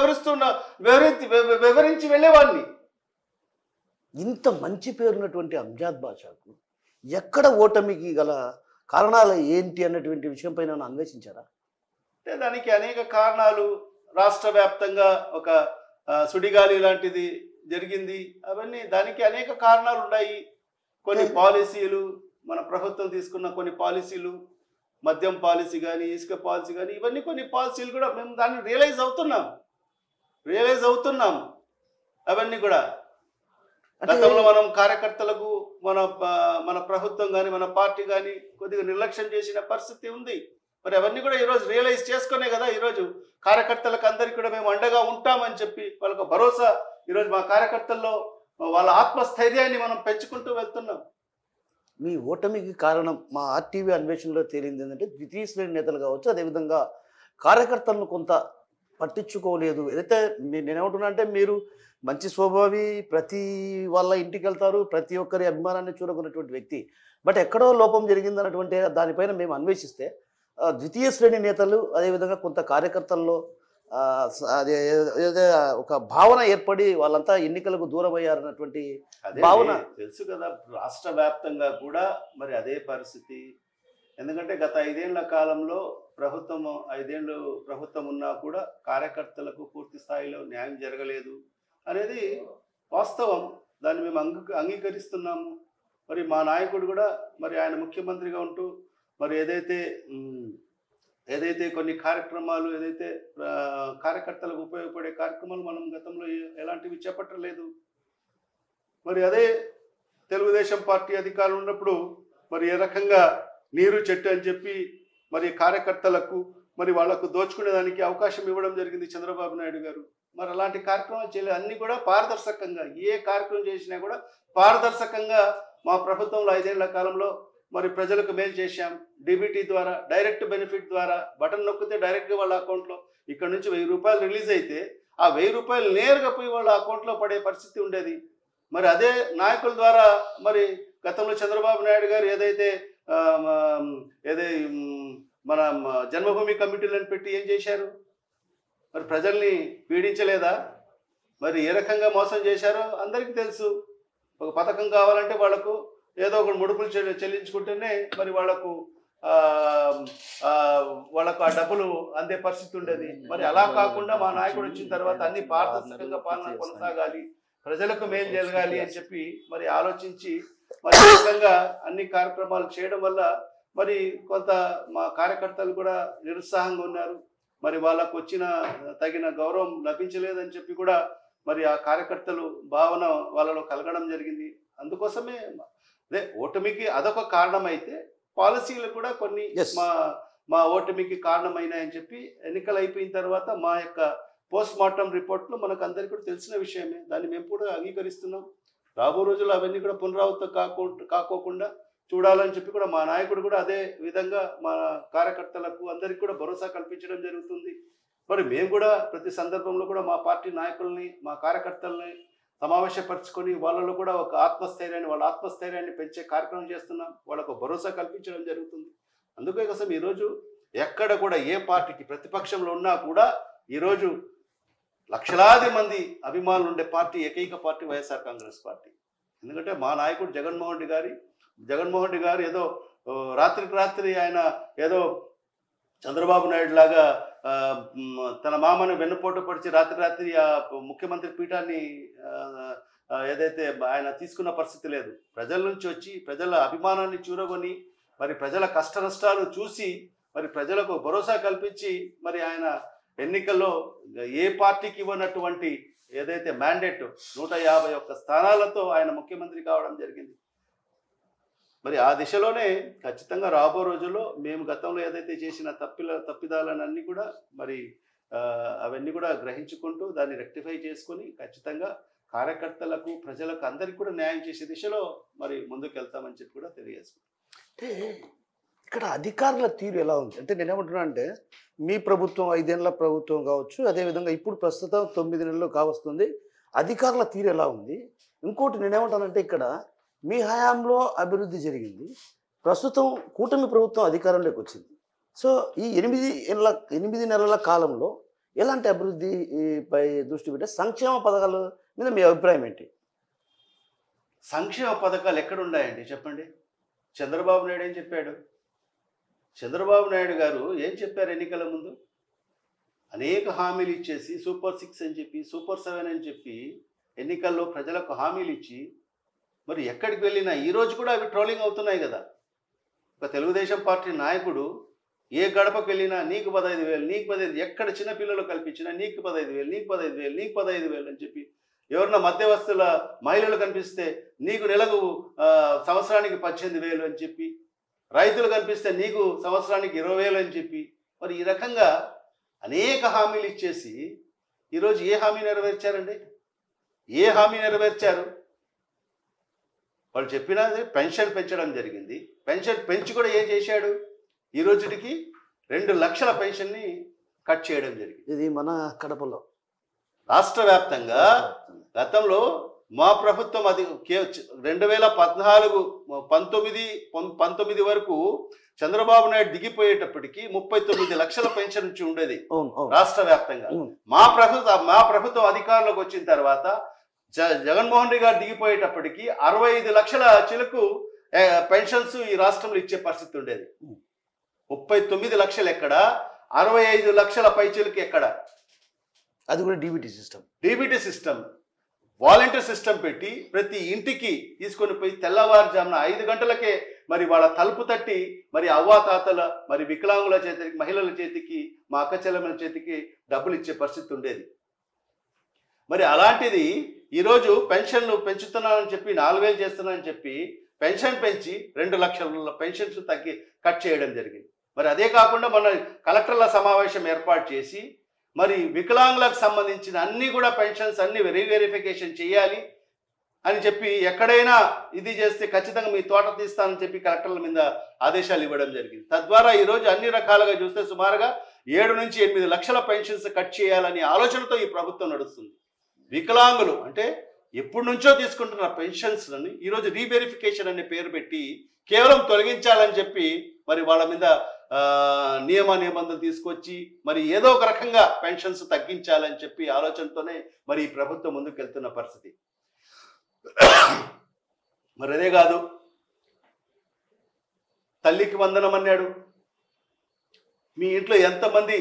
Speaker 2: వివరించి వెళ్ళేవాడిని.
Speaker 1: ఇంత మంచి పేరున్నటువంటి అంజాద్ బాషాకు ఎక్కడ ఓటమికి గల కారణాలు ఏంటి అన్నటువంటి విషయం పైన అన్వేషించారా?
Speaker 2: అంటే దానికి అనేక కారణాలు. రాష్ట్ర వ్యాప్తంగా ఒక సుడిగాలి లాంటిది జరిగింది. అవన్నీ దానికి అనేక కారణాలు ఉన్నాయి. కొన్ని పాలసీలు, మన ప్రభుత్వం తీసుకున్న కొన్ని పాలసీలు, మద్యం పాలసీ కానీ, ఇసుక పాలసీ కానీ, ఇవన్నీ కొన్ని పాలసీలు కూడా మేము దాన్ని రియలైజ్ అవుతున్నాం. అవన్నీ కూడా గతంలో మనం కార్యకర్తలకు మన ప్రభుత్వం కానీ, మన పార్టీ కానీ కొద్దిగా నిర్లక్ష్యం చేసిన పరిస్థితి ఉంది. మరి అవన్నీ కూడా ఈరోజు రియలైజ్ చేసుకునే కదా ఈరోజు కార్యకర్తలకు అందరికీ కూడా మేము అండగా ఉంటామని చెప్పి వాళ్ళకు భరోసా ఈరోజు మా కార్యకర్తల్లో వాళ్ళ ఆత్మస్థైర్యాన్ని మనం పెంచుకుంటూ వెళ్తున్నాం.
Speaker 1: మీ ఓటమికి కారణం మా ఆర్టీవీ అన్వేషణలో తేలింది ఏంటంటే ద్వితీయ శ్రేణి నేతలు కావచ్చు, అదేవిధంగా కార్యకర్తలను కొంత పట్టించుకోలేదు. ఏదైతే నేనేమంటున్నా అంటే మీరు మంచి స్వభావి, ప్రతి వాళ్ళ ఇంటికి వెళ్తారు, ప్రతి ఒక్కరి అభిమానాన్ని చూడకున్నటువంటి వ్యక్తి. బట్ ఎక్కడో లోపం జరిగింది అన్నటువంటి దానిపైన మేము అన్వేషిస్తే ద్వితీయ శ్రేణి నేతలు, అదేవిధంగా కొంత కార్యకర్తల్లో ఒక భావన ఏర్పడి వాళ్ళంతా ఎన్నికలకు దూరం అయ్యారన్నటువంటి భావన
Speaker 2: తెలుసు కదా. రాష్ట్ర వ్యాప్తంగా కూడా మరి అదే పరిస్థితి. ఎందుకంటే గత 5 ఏళ్ల కాలంలో ప్రభుత్వం ఉన్నా కూడా కార్యకర్తలకు పూర్తి స్థాయిలో న్యాయం జరగలేదు అనేది వాస్తవం. దాన్ని మేము అంగీకరిస్తున్నాము. మరి మా నాయకుడు కూడా మరి ఆయన ముఖ్యమంత్రిగా ఉంటూ మరి ఏదైతే కొన్ని కార్యక్రమాలు, ఏదైతే కార్యకర్తలకు ఉపయోగపడే కార్యక్రమాలు మనం గతంలో ఎలాంటివి చేపట్టలేదు. మరి అదే తెలుగుదేశం పార్టీ అధికారులు ఉన్నప్పుడు మరి ఏ రకంగా నీరు చెట్టు అని చెప్పి మరి కార్యకర్తలకు మరి వాళ్లకు దోచుకునేదానికి అవకాశం ఇవ్వడం జరిగింది చంద్రబాబు నాయుడు గారు. మరి అలాంటి కార్యక్రమాలు చేయలేదు. అన్ని కూడా పారదర్శకంగా, ఏ కార్యక్రమం చేసినా కూడా పారదర్శకంగా మా ప్రభుత్వంలో 5 ఏళ్ల కాలంలో మరి ప్రజలకు మేలు చేశాం. డీబీటీ ద్వారా, డైరెక్ట్ బెనిఫిట్ ద్వారా బటన్ నొక్కితే డైరెక్ట్గా వాళ్ళ అకౌంట్లో ఇక్కడ నుంచి 1000 రూపాయలు రిలీజ్ అయితే ఆ 1000 రూపాయలు నేరుగా పోయి వాళ్ళ అకౌంట్లో పడే పరిస్థితి ఉండేది. మరి అదే నాయకుల ద్వారా మరి గతంలో చంద్రబాబు నాయుడు గారు ఏదైతే మన జన్మభూమి కమిటీలను పెట్టి ఏం చేశారు? మరి ప్రజల్ని పీడించలేదా? మరి ఏ రకంగా మోసం చేశారో అందరికీ తెలుసు. ఒక పథకం కావాలంటే వాళ్లకు ఏదో ఒక ముడుపులు చెల్లించుకుంటేనే మరి వాళ్లకు ఆ, ఆ, వాళ్ళకు ఆ డబ్బులు అందే పరిస్థితి ఉండేది. మరి అలా కాకుండా మా నాయకుడు వచ్చిన తర్వాత అన్ని పారదర్శకంగా పాలన కొనసాగాలి, ప్రజలకు మేలు జరగాలి అని చెప్పి మరి ఆలోచించి మరి ఈ విధంగా అన్ని కార్యక్రమాలు చేయడం వల్ల మరి కొంత మా కార్యకర్తలు కూడా నిరుత్సాహంగా ఉన్నారు. మరి వాళ్ళకు వచ్చిన తగిన గౌరవం లభించలేదని చెప్పి కూడా మరి ఆ కార్యకర్తలు భావన వాళ్ళలో కలగడం జరిగింది. అందుకోసమే అదే ఓటమికి అదొక కారణం అయితే పాలసీలు కూడా కొన్ని
Speaker 1: Yes.
Speaker 2: మా మా ఓటమికి కారణమైనాయని చెప్పి ఎన్నికలు అయిపోయిన తర్వాత మా యొక్క పోస్ట్ మార్టం రిపోర్ట్లో మనకు అందరికీ కూడా తెలిసిన విషయమే. దాన్ని మేము కూడా అంగీకరిస్తున్నాం. రాబో రోజుల్లో అవన్నీ కూడా పునరావృతం కాకోకుండా చూడాలని చెప్పి కూడా మా నాయకుడు కూడా అదే విధంగా మా కార్యకర్తలకు అందరికీ కూడా భరోసా కల్పించడం జరుగుతుంది. మరి మేము కూడా ప్రతి సందర్భంలో కూడా మా పార్టీ నాయకుల్ని మా కార్యకర్తల్ని సమావేశపరుచుకొని వాళ్ళలో కూడా ఒక వాళ్ళ ఆత్మస్థైర్యాన్ని పెంచే కార్యక్రమం చేస్తున్నాం. వాళ్ళకు భరోసా కల్పించడం జరుగుతుంది. అందుకే కోసం ఈరోజు ఎక్కడ కూడా ఏ పార్టీకి ప్రతిపక్షంలో ఉన్నా కూడా ఈరోజు లక్షలాది మంది అభిమానులు ఉండే పార్టీ ఏకైక పార్టీ వైఎస్ఆర్ కాంగ్రెస్ పార్టీ. ఎందుకంటే మా నాయకుడు జగన్మోహన్ రెడ్డి గారు ఏదో రాత్రికి రాత్రి ఆయన ఏదో చంద్రబాబు నాయుడు లాగా తన మామను వెన్నుపోటు పొడిచి రాత్రి ఆ ముఖ్యమంత్రి పీఠాన్ని ఏదైతే ఆయన తీసుకున్న పరిస్థితి లేదు. ప్రజల నుంచి వచ్చి ప్రజల అభిమానాన్ని చూరగొని మరి ప్రజల కష్ట నష్టాలు చూసి మరి ప్రజలకు భరోసా కల్పించి మరి ఆయన ఎన్నికల్లో ఏ పార్టీకి ఇవ్వనటువంటి ఏదైతే మ్యాండేట్ 151 స్థానాలతో ఆయన ముఖ్యమంత్రి కావడం జరిగింది. మరి ఆ దిశలోనే ఖచ్చితంగా రాబో రోజుల్లో మేము గతంలో ఏదైతే చేసిన తప్పిదాలన్నీ కూడా మరి అవన్నీ కూడా గ్రహించుకుంటూ దాన్ని రెక్టిఫై చేసుకొని ఖచ్చితంగా కార్యకర్తలకు ప్రజలకు అందరికీ కూడా న్యాయం చేసే దిశలో మరి ముందుకు వెళ్తామని చెప్పి కూడా తెలియజేసుకుంటాం.
Speaker 1: అంటే ఇక్కడ అధికారుల తీరు ఎలా ఉంది అంటే నేనేమంటున్నా అంటే మీ ప్రభుత్వం 5 ఏళ్ల ప్రభుత్వం కావచ్చు, అదేవిధంగా ఇప్పుడు ప్రస్తుతం 9 నెలలు కావస్తుంది, అధికారుల తీరు ఎలా ఉంది? ఇంకోటి నేనేమంటానంటే ఇక్కడ మీ హయాంలో అభివృద్ధి జరిగింది, ప్రస్తుతం కూటమి ప్రభుత్వం అధికారంలోకి వచ్చింది. సో ఈ 8 నెలల కాలంలో ఎలాంటి అభివృద్ధి పై దృష్టి పెట్టే సంక్షేమ పథకాల మీద మీ అభిప్రాయం ఏంటి?
Speaker 2: సంక్షేమ పథకాలు ఎక్కడున్నాయండి చెప్పండి? చంద్రబాబు నాయుడు ఏం చెప్పాడు? చంద్రబాబు నాయుడు గారు ఏం చెప్పారు ఎన్నికల ముందు? అనేక హామీలు ఇచ్చేసి సూపర్ 6 అని చెప్పి సూపర్ 7 అని చెప్పి ఎన్నికల్లో ప్రజలకు హామీలు ఇచ్చి మరి ఎక్కడికి వెళ్ళినా ఈరోజు కూడా అవి ట్రోలింగ్ అవుతున్నాయి కదా. ఒక తెలుగుదేశం పార్టీ నాయకుడు ఏ గడపకు వెళ్ళినా నీకు 15,000 నీకు 15,000, ఎక్కడ చిన్నపిల్లలు కల్పించినా నీకు 15,000 నీకు 15,000 నీకు 15,000 అని చెప్పి, ఎవరన్నా మధ్యవస్తుల మహిళలు కనిపిస్తే నీకు నెలకు సంవత్సరానికి 18,000 అని చెప్పి, రైతులు కనిపిస్తే నీకు సంవత్సరానికి 20,000 అని చెప్పి, మరి ఈ రకంగా అనేక హామీలు ఇచ్చేసి ఈరోజు ఏ హామీ నెరవేర్చారండి? ఏ హామీ నెరవేర్చారు? వాళ్ళు చెప్పినది పెన్షన్ పెంచడం జరిగింది. పెన్షన్ పెంచి కూడా ఏం చేశాడు? ఈ రోజుకి 2 లక్షల పెన్షన్ని కట్ చేయడం జరిగింది.
Speaker 1: ఇది మన కడపలో
Speaker 2: రాష్ట్ర వ్యాప్తంగా గతంలో మా ప్రభుత్వం అది 2014-19 వరకు చంద్రబాబు నాయుడు దిగిపోయేటప్పటికి 39 లక్షల పెన్షన్ నుంచి ఉండేది రాష్ట్ర వ్యాప్తంగా. మా ప్రభుత్వం అధికారంలోకి వచ్చిన తర్వాత జగన్మోహన్ రెడ్డి గారు దిగిపోయేటప్పటికి 65 లక్షల చిలుకు పెన్షన్స్ ఈ రాష్ట్రంలో ఇచ్చే పరిస్థితి ఉండేది. 39 లక్షలు ఎక్కడ, 65 లక్షల పైచిలుకు ఎక్కడ?
Speaker 1: అది కూడా డీబీటీ సిస్టమ్
Speaker 2: వాలంటీర్ సిస్టమ్ పెట్టి ప్రతి ఇంటికి తీసుకొని పోయి తెల్లవారుజామున 5 గంటలకే మరి వాళ్ళ తలుపు తట్టి మరి అవ్వాతాతల మరి వికలాంగుల చేతికి, మహిళల చేతికి, మా అక్క చెల్లెమ్మల చేతికి డబ్బులు ఇచ్చే పరిస్థితి ఉండేది. మరి అలాంటిది ఈరోజు పెన్షన్లు పెంచుతున్నానని చెప్పి 4,000 చేస్తున్నానని చెప్పి పెన్షన్ పెంచి 2 లక్షల పెన్షన్స్ కట్ చేయడం జరిగింది. మరి అదే కాకుండా మన కలెక్టర్ల సమావేశం ఏర్పాటు చేసి మరి వికలాంగులకు సంబంధించిన అన్ని కూడా పెన్షన్స్ అన్ని రీవెరిఫికేషన్ చేయాలి అని చెప్పి, ఎక్కడైనా ఇది చేస్తే ఖచ్చితంగా మీ తోట తీస్తానని చెప్పి కలెక్టర్ల మీద ఆదేశాలు ఇవ్వడం జరిగింది. తద్వారా ఈరోజు అన్ని రకాలుగా చూస్తే సుమారుగా 7 నుంచి 8 లక్షల పెన్షన్స్ కట్ చేయాలని ఆలోచనతో ఈ ప్రభుత్వం నడుస్తుంది. వికలాంగులు అంటే ఎప్పటి నుంచో తీసుకుంటున్న పెన్షన్స్ని ఈరోజు రీవెరిఫికేషన్ అనే పేరు పెట్టి కేవలం తొలగించాలని చెప్పి మరి వాళ్ళ మీద నిబంధనలు తీసుకొచ్చి మరి ఏదో ఒక రకంగా పెన్షన్స్ తగ్గించాలని చెప్పి ఆలోచనతోనే మరి ఈ ప్రభుత్వం ముందుకు వెళ్తున్న పరిస్థితి. మరి అదే కాదు, తల్లికి వందనం అన్నాడు. మీ ఇంట్లో ఎంతమంది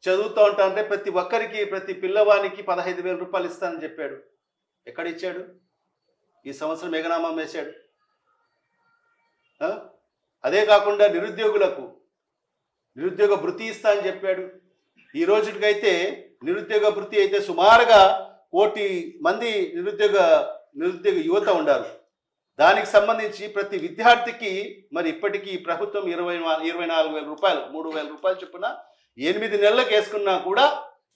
Speaker 2: చదువుతూ ఉంటా అంటే ప్రతి ఒక్కరికి ప్రతి పిల్లవానికి 15,000 రూపాయలు ఇస్తానని చెప్పాడు. ఎక్కడ ఇచ్చాడు? ఈ సంవత్సరం మేఘనామం వేశాడు. అదే కాకుండా నిరుద్యోగులకు నిరుద్యోగ భృతి ఇస్తా అని చెప్పాడు. ఈ రోజుకైతే నిరుద్యోగ భృతి అయితే సుమారుగా 1 కోటి మంది నిరుద్యోగ యువత ఉన్నారు. దానికి సంబంధించి ప్రతి విద్యార్థికి మరి ఇప్పటికీ ప్రభుత్వం 24,000 రూపాయలు 3,000 రూపాయలు చొప్పున 8 నెలలకు వేసుకున్నా కూడా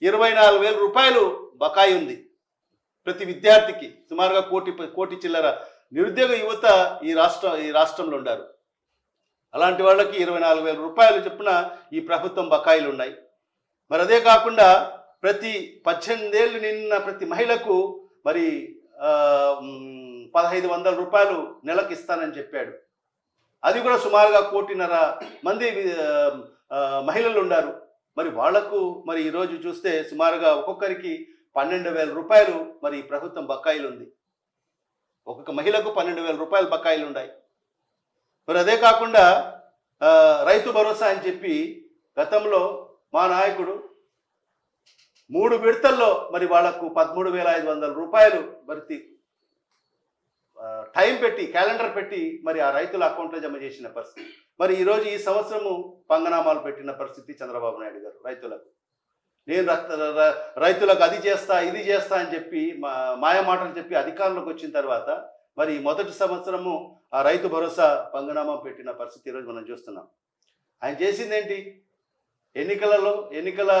Speaker 2: 24,000 రూపాయలు బకాయి ఉంది. ప్రతి విద్యార్థికి సుమారుగా కోటి చిల్లర నిరుద్యోగ యువత ఈ రాష్ట్రంలో ఉన్నారు. అలాంటి వాళ్ళకి 24,000 రూపాయలు చొప్పున ఈ ప్రభుత్వం బకాయిలు ఉన్నాయి. మరి అదే కాకుండా ప్రతి 18 ఏళ్ళు నిన్న ప్రతి మహిళకు మరి 1,500 రూపాయలు నెలకు ఇస్తానని చెప్పాడు. అది కూడా సుమారుగా 1,500 మంది మహిళలు ఉన్నారు. మరి వాళ్లకు మరి ఈరోజు చూస్తే సుమారుగా ఒక్కొక్కరికి 12,000 రూపాయలు మరి ప్రభుత్వం బకాయిలు ఉంది. ఒక్కొక్క మహిళకు 12,000 రూపాయలు బకాయిలు ఉన్నాయి. మరి అదే కాకుండా రైతు భరోసా అని చెప్పి గతంలో మా నాయకుడు 3 విడతల్లో మరి వాళ్లకు 13,500 రూపాయలు భర్తీ టైం పెట్టి క్యాలెండర్ పెట్టి మరి ఆ రైతుల అకౌంట్లో జమ చేసిన పరిస్థితి. మరి ఈరోజు ఈ సంవత్సరము పంగనామాలు పెట్టిన పరిస్థితి చంద్రబాబు నాయుడు గారు రైతులకు. నేను రైతులకు అది చేస్తా ఇది చేస్తా అని చెప్పి మాయమాటలు చెప్పి అధికారంలోకి వచ్చిన తర్వాత మరి మొదటి సంవత్సరము ఆ రైతు భరోసా పంగనామా పెట్టిన పరిస్థితి ఈరోజు మనం చూస్తున్నాం. ఆయన చేసింది ఏంటి? ఎన్నికల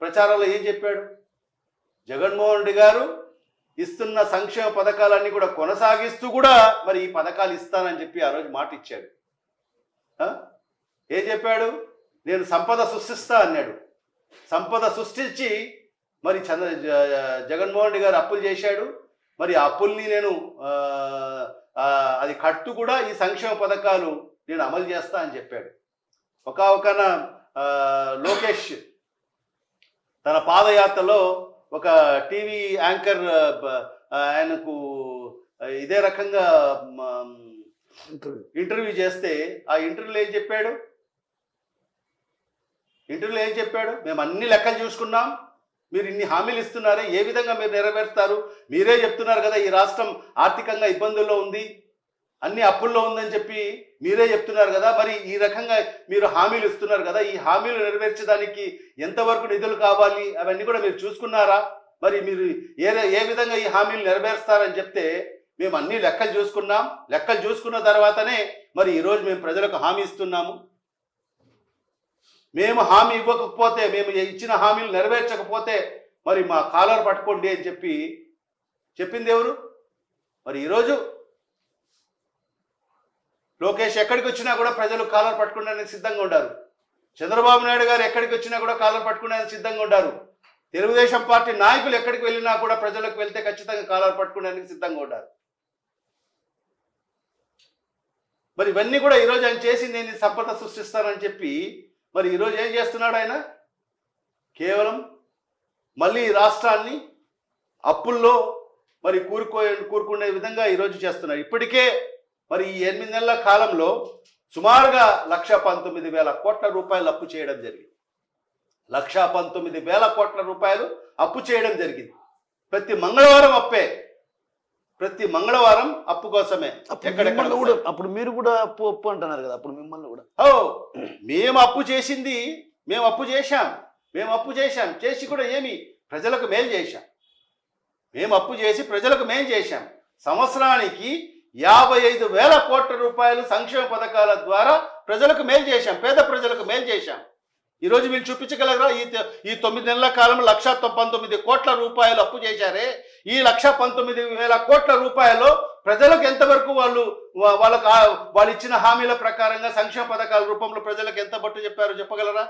Speaker 2: ప్రచారాల్లో ఏం చెప్పాడు? జగన్మోహన్ రెడ్డి గారు ఇస్తున్న సంక్షేమ పథకాలన్నీ కూడా కొనసాగిస్తూ కూడా మరి ఈ పథకాలు ఇస్తానని చెప్పి ఆ రోజు మాట ఇచ్చాడు. ఏం చెప్పాడు? నేను సంపద సృష్టిస్తా అన్నాడు. సంపద సృష్టించి మరి జగన్మోహన్ రెడ్డి గారు అప్పులు చేశాడు. మరి ఆ అప్పుల్ని నేను అది కట్టు కూడా ఈ సంక్షేమ పథకాలు నేను అమలు చేస్తా అని చెప్పాడు. ఒకన లోకేష్ తన పాదయాత్రలో ఒక టీవీ యాంకర్ ఆయనకు ఇదే రకంగా ఇంటర్వ్యూ చేస్తే ఆ ఇంటర్వ్యూలో ఏం చెప్పాడు? మేము అన్ని లెక్కలు చూసుకున్నాం, మీరు ఇన్ని హామీలు ఇస్తున్నారే, ఏ విధంగా మీరు నెరవేరుస్తారు? మీరే చెప్తున్నారు కదా ఈ రాష్ట్రం ఆర్థికంగా ఇబ్బందుల్లో ఉంది, అన్ని అప్పుల్లో ఉందని చెప్పి మీరే చెప్తున్నారు కదా. మరి ఈ రకంగా మీరు హామీలు ఇస్తున్నారు కదా, ఈ హామీలు నెరవేర్చడానికి ఎంతవరకు నిధులు కావాలి అవన్నీ కూడా మీరు చూసుకున్నారా? మరి మీరు ఏ విధంగా ఈ హామీలు నెరవేరుస్తారని చెప్తే మేము అన్ని లెక్కలు చూసుకున్నాం, లెక్కలు చూసుకున్న తర్వాతనే మరి ఈరోజు మేము ప్రజలకు హామీ ఇస్తున్నాము. మేము హామీ ఇవ్వకపోతే, మేము ఇచ్చిన హామీలు నెరవేర్చకపోతే మరి మా కాలర్ పట్టుకోండి అని చెప్పింది ఎవరు? మరి ఈరోజు లోకేష్ ఎక్కడికి వచ్చినా కూడా ప్రజలు కాలర్ పట్టుకోవడానికి సిద్ధంగా ఉండారు. చంద్రబాబు నాయుడు గారు ఎక్కడికి వచ్చినా కూడా కాలర్ పట్టుకోవడానికి సిద్ధంగా ఉండారు. తెలుగుదేశం పార్టీ నాయకులు ఎక్కడికి వెళ్ళినా కూడా ప్రజలకు వెళ్తే ఖచ్చితంగా కాలర్ పట్టుకోవడానికి సిద్ధంగా ఉండారు. మరి ఇవన్నీ కూడా ఈరోజు ఆయన చేసింది ఏంటి? సంపద సృష్టిస్తానని చెప్పి మరి ఈరోజు ఏం చేస్తున్నాడు ఆయన? కేవలం మళ్ళీ రాష్ట్రాన్ని అప్పుల్లో మరి కూరుకునే విధంగా ఈరోజు చేస్తున్నారు. ఇప్పటికే మరి ఈ 8 నెలల కాలంలో సుమారుగా 1,19,000 కోట్ల రూపాయలు అప్పు చేయడం జరిగింది. 1,19,000 కోట్ల రూపాయలు అప్పు చేయడం జరిగింది. ప్రతి మంగళవారం అప్పే, ప్రతి మంగళవారం అప్పు కోసమే.
Speaker 1: అప్పుడు మీరు కూడా అప్పు అంటున్నారు కదా, అప్పుడు మిమ్మల్ని కూడా
Speaker 2: మేము అప్పు చేశాం చేసి కూడా ఏమి ప్రజలకు మేలు చేశాం. మేము అప్పు చేసి ప్రజలకు మేలు చేశాం. సంవత్సరానికి 55,000 కోట్ల రూపాయలు సంక్షేమ పథకాల ద్వారా ప్రజలకు మేలు చేశాం, పేద ప్రజలకు మేలు చేశాం. ఈరోజు మీరు చూపించగలరా? ఈ 9 నెలల కాలంలో 1,19 కోట్ల రూపాయలు అప్పు చేశారే, ఈ 1,19,000 కోట్ల రూపాయలు ప్రజలకు ఎంతవరకు వాళ్ళు ఇచ్చిన హామీల ప్రకారంగా సంక్షేమ పథకాల రూపంలో ప్రజలకు ఎంత బట్టు చెప్పారో చెప్పగలరా?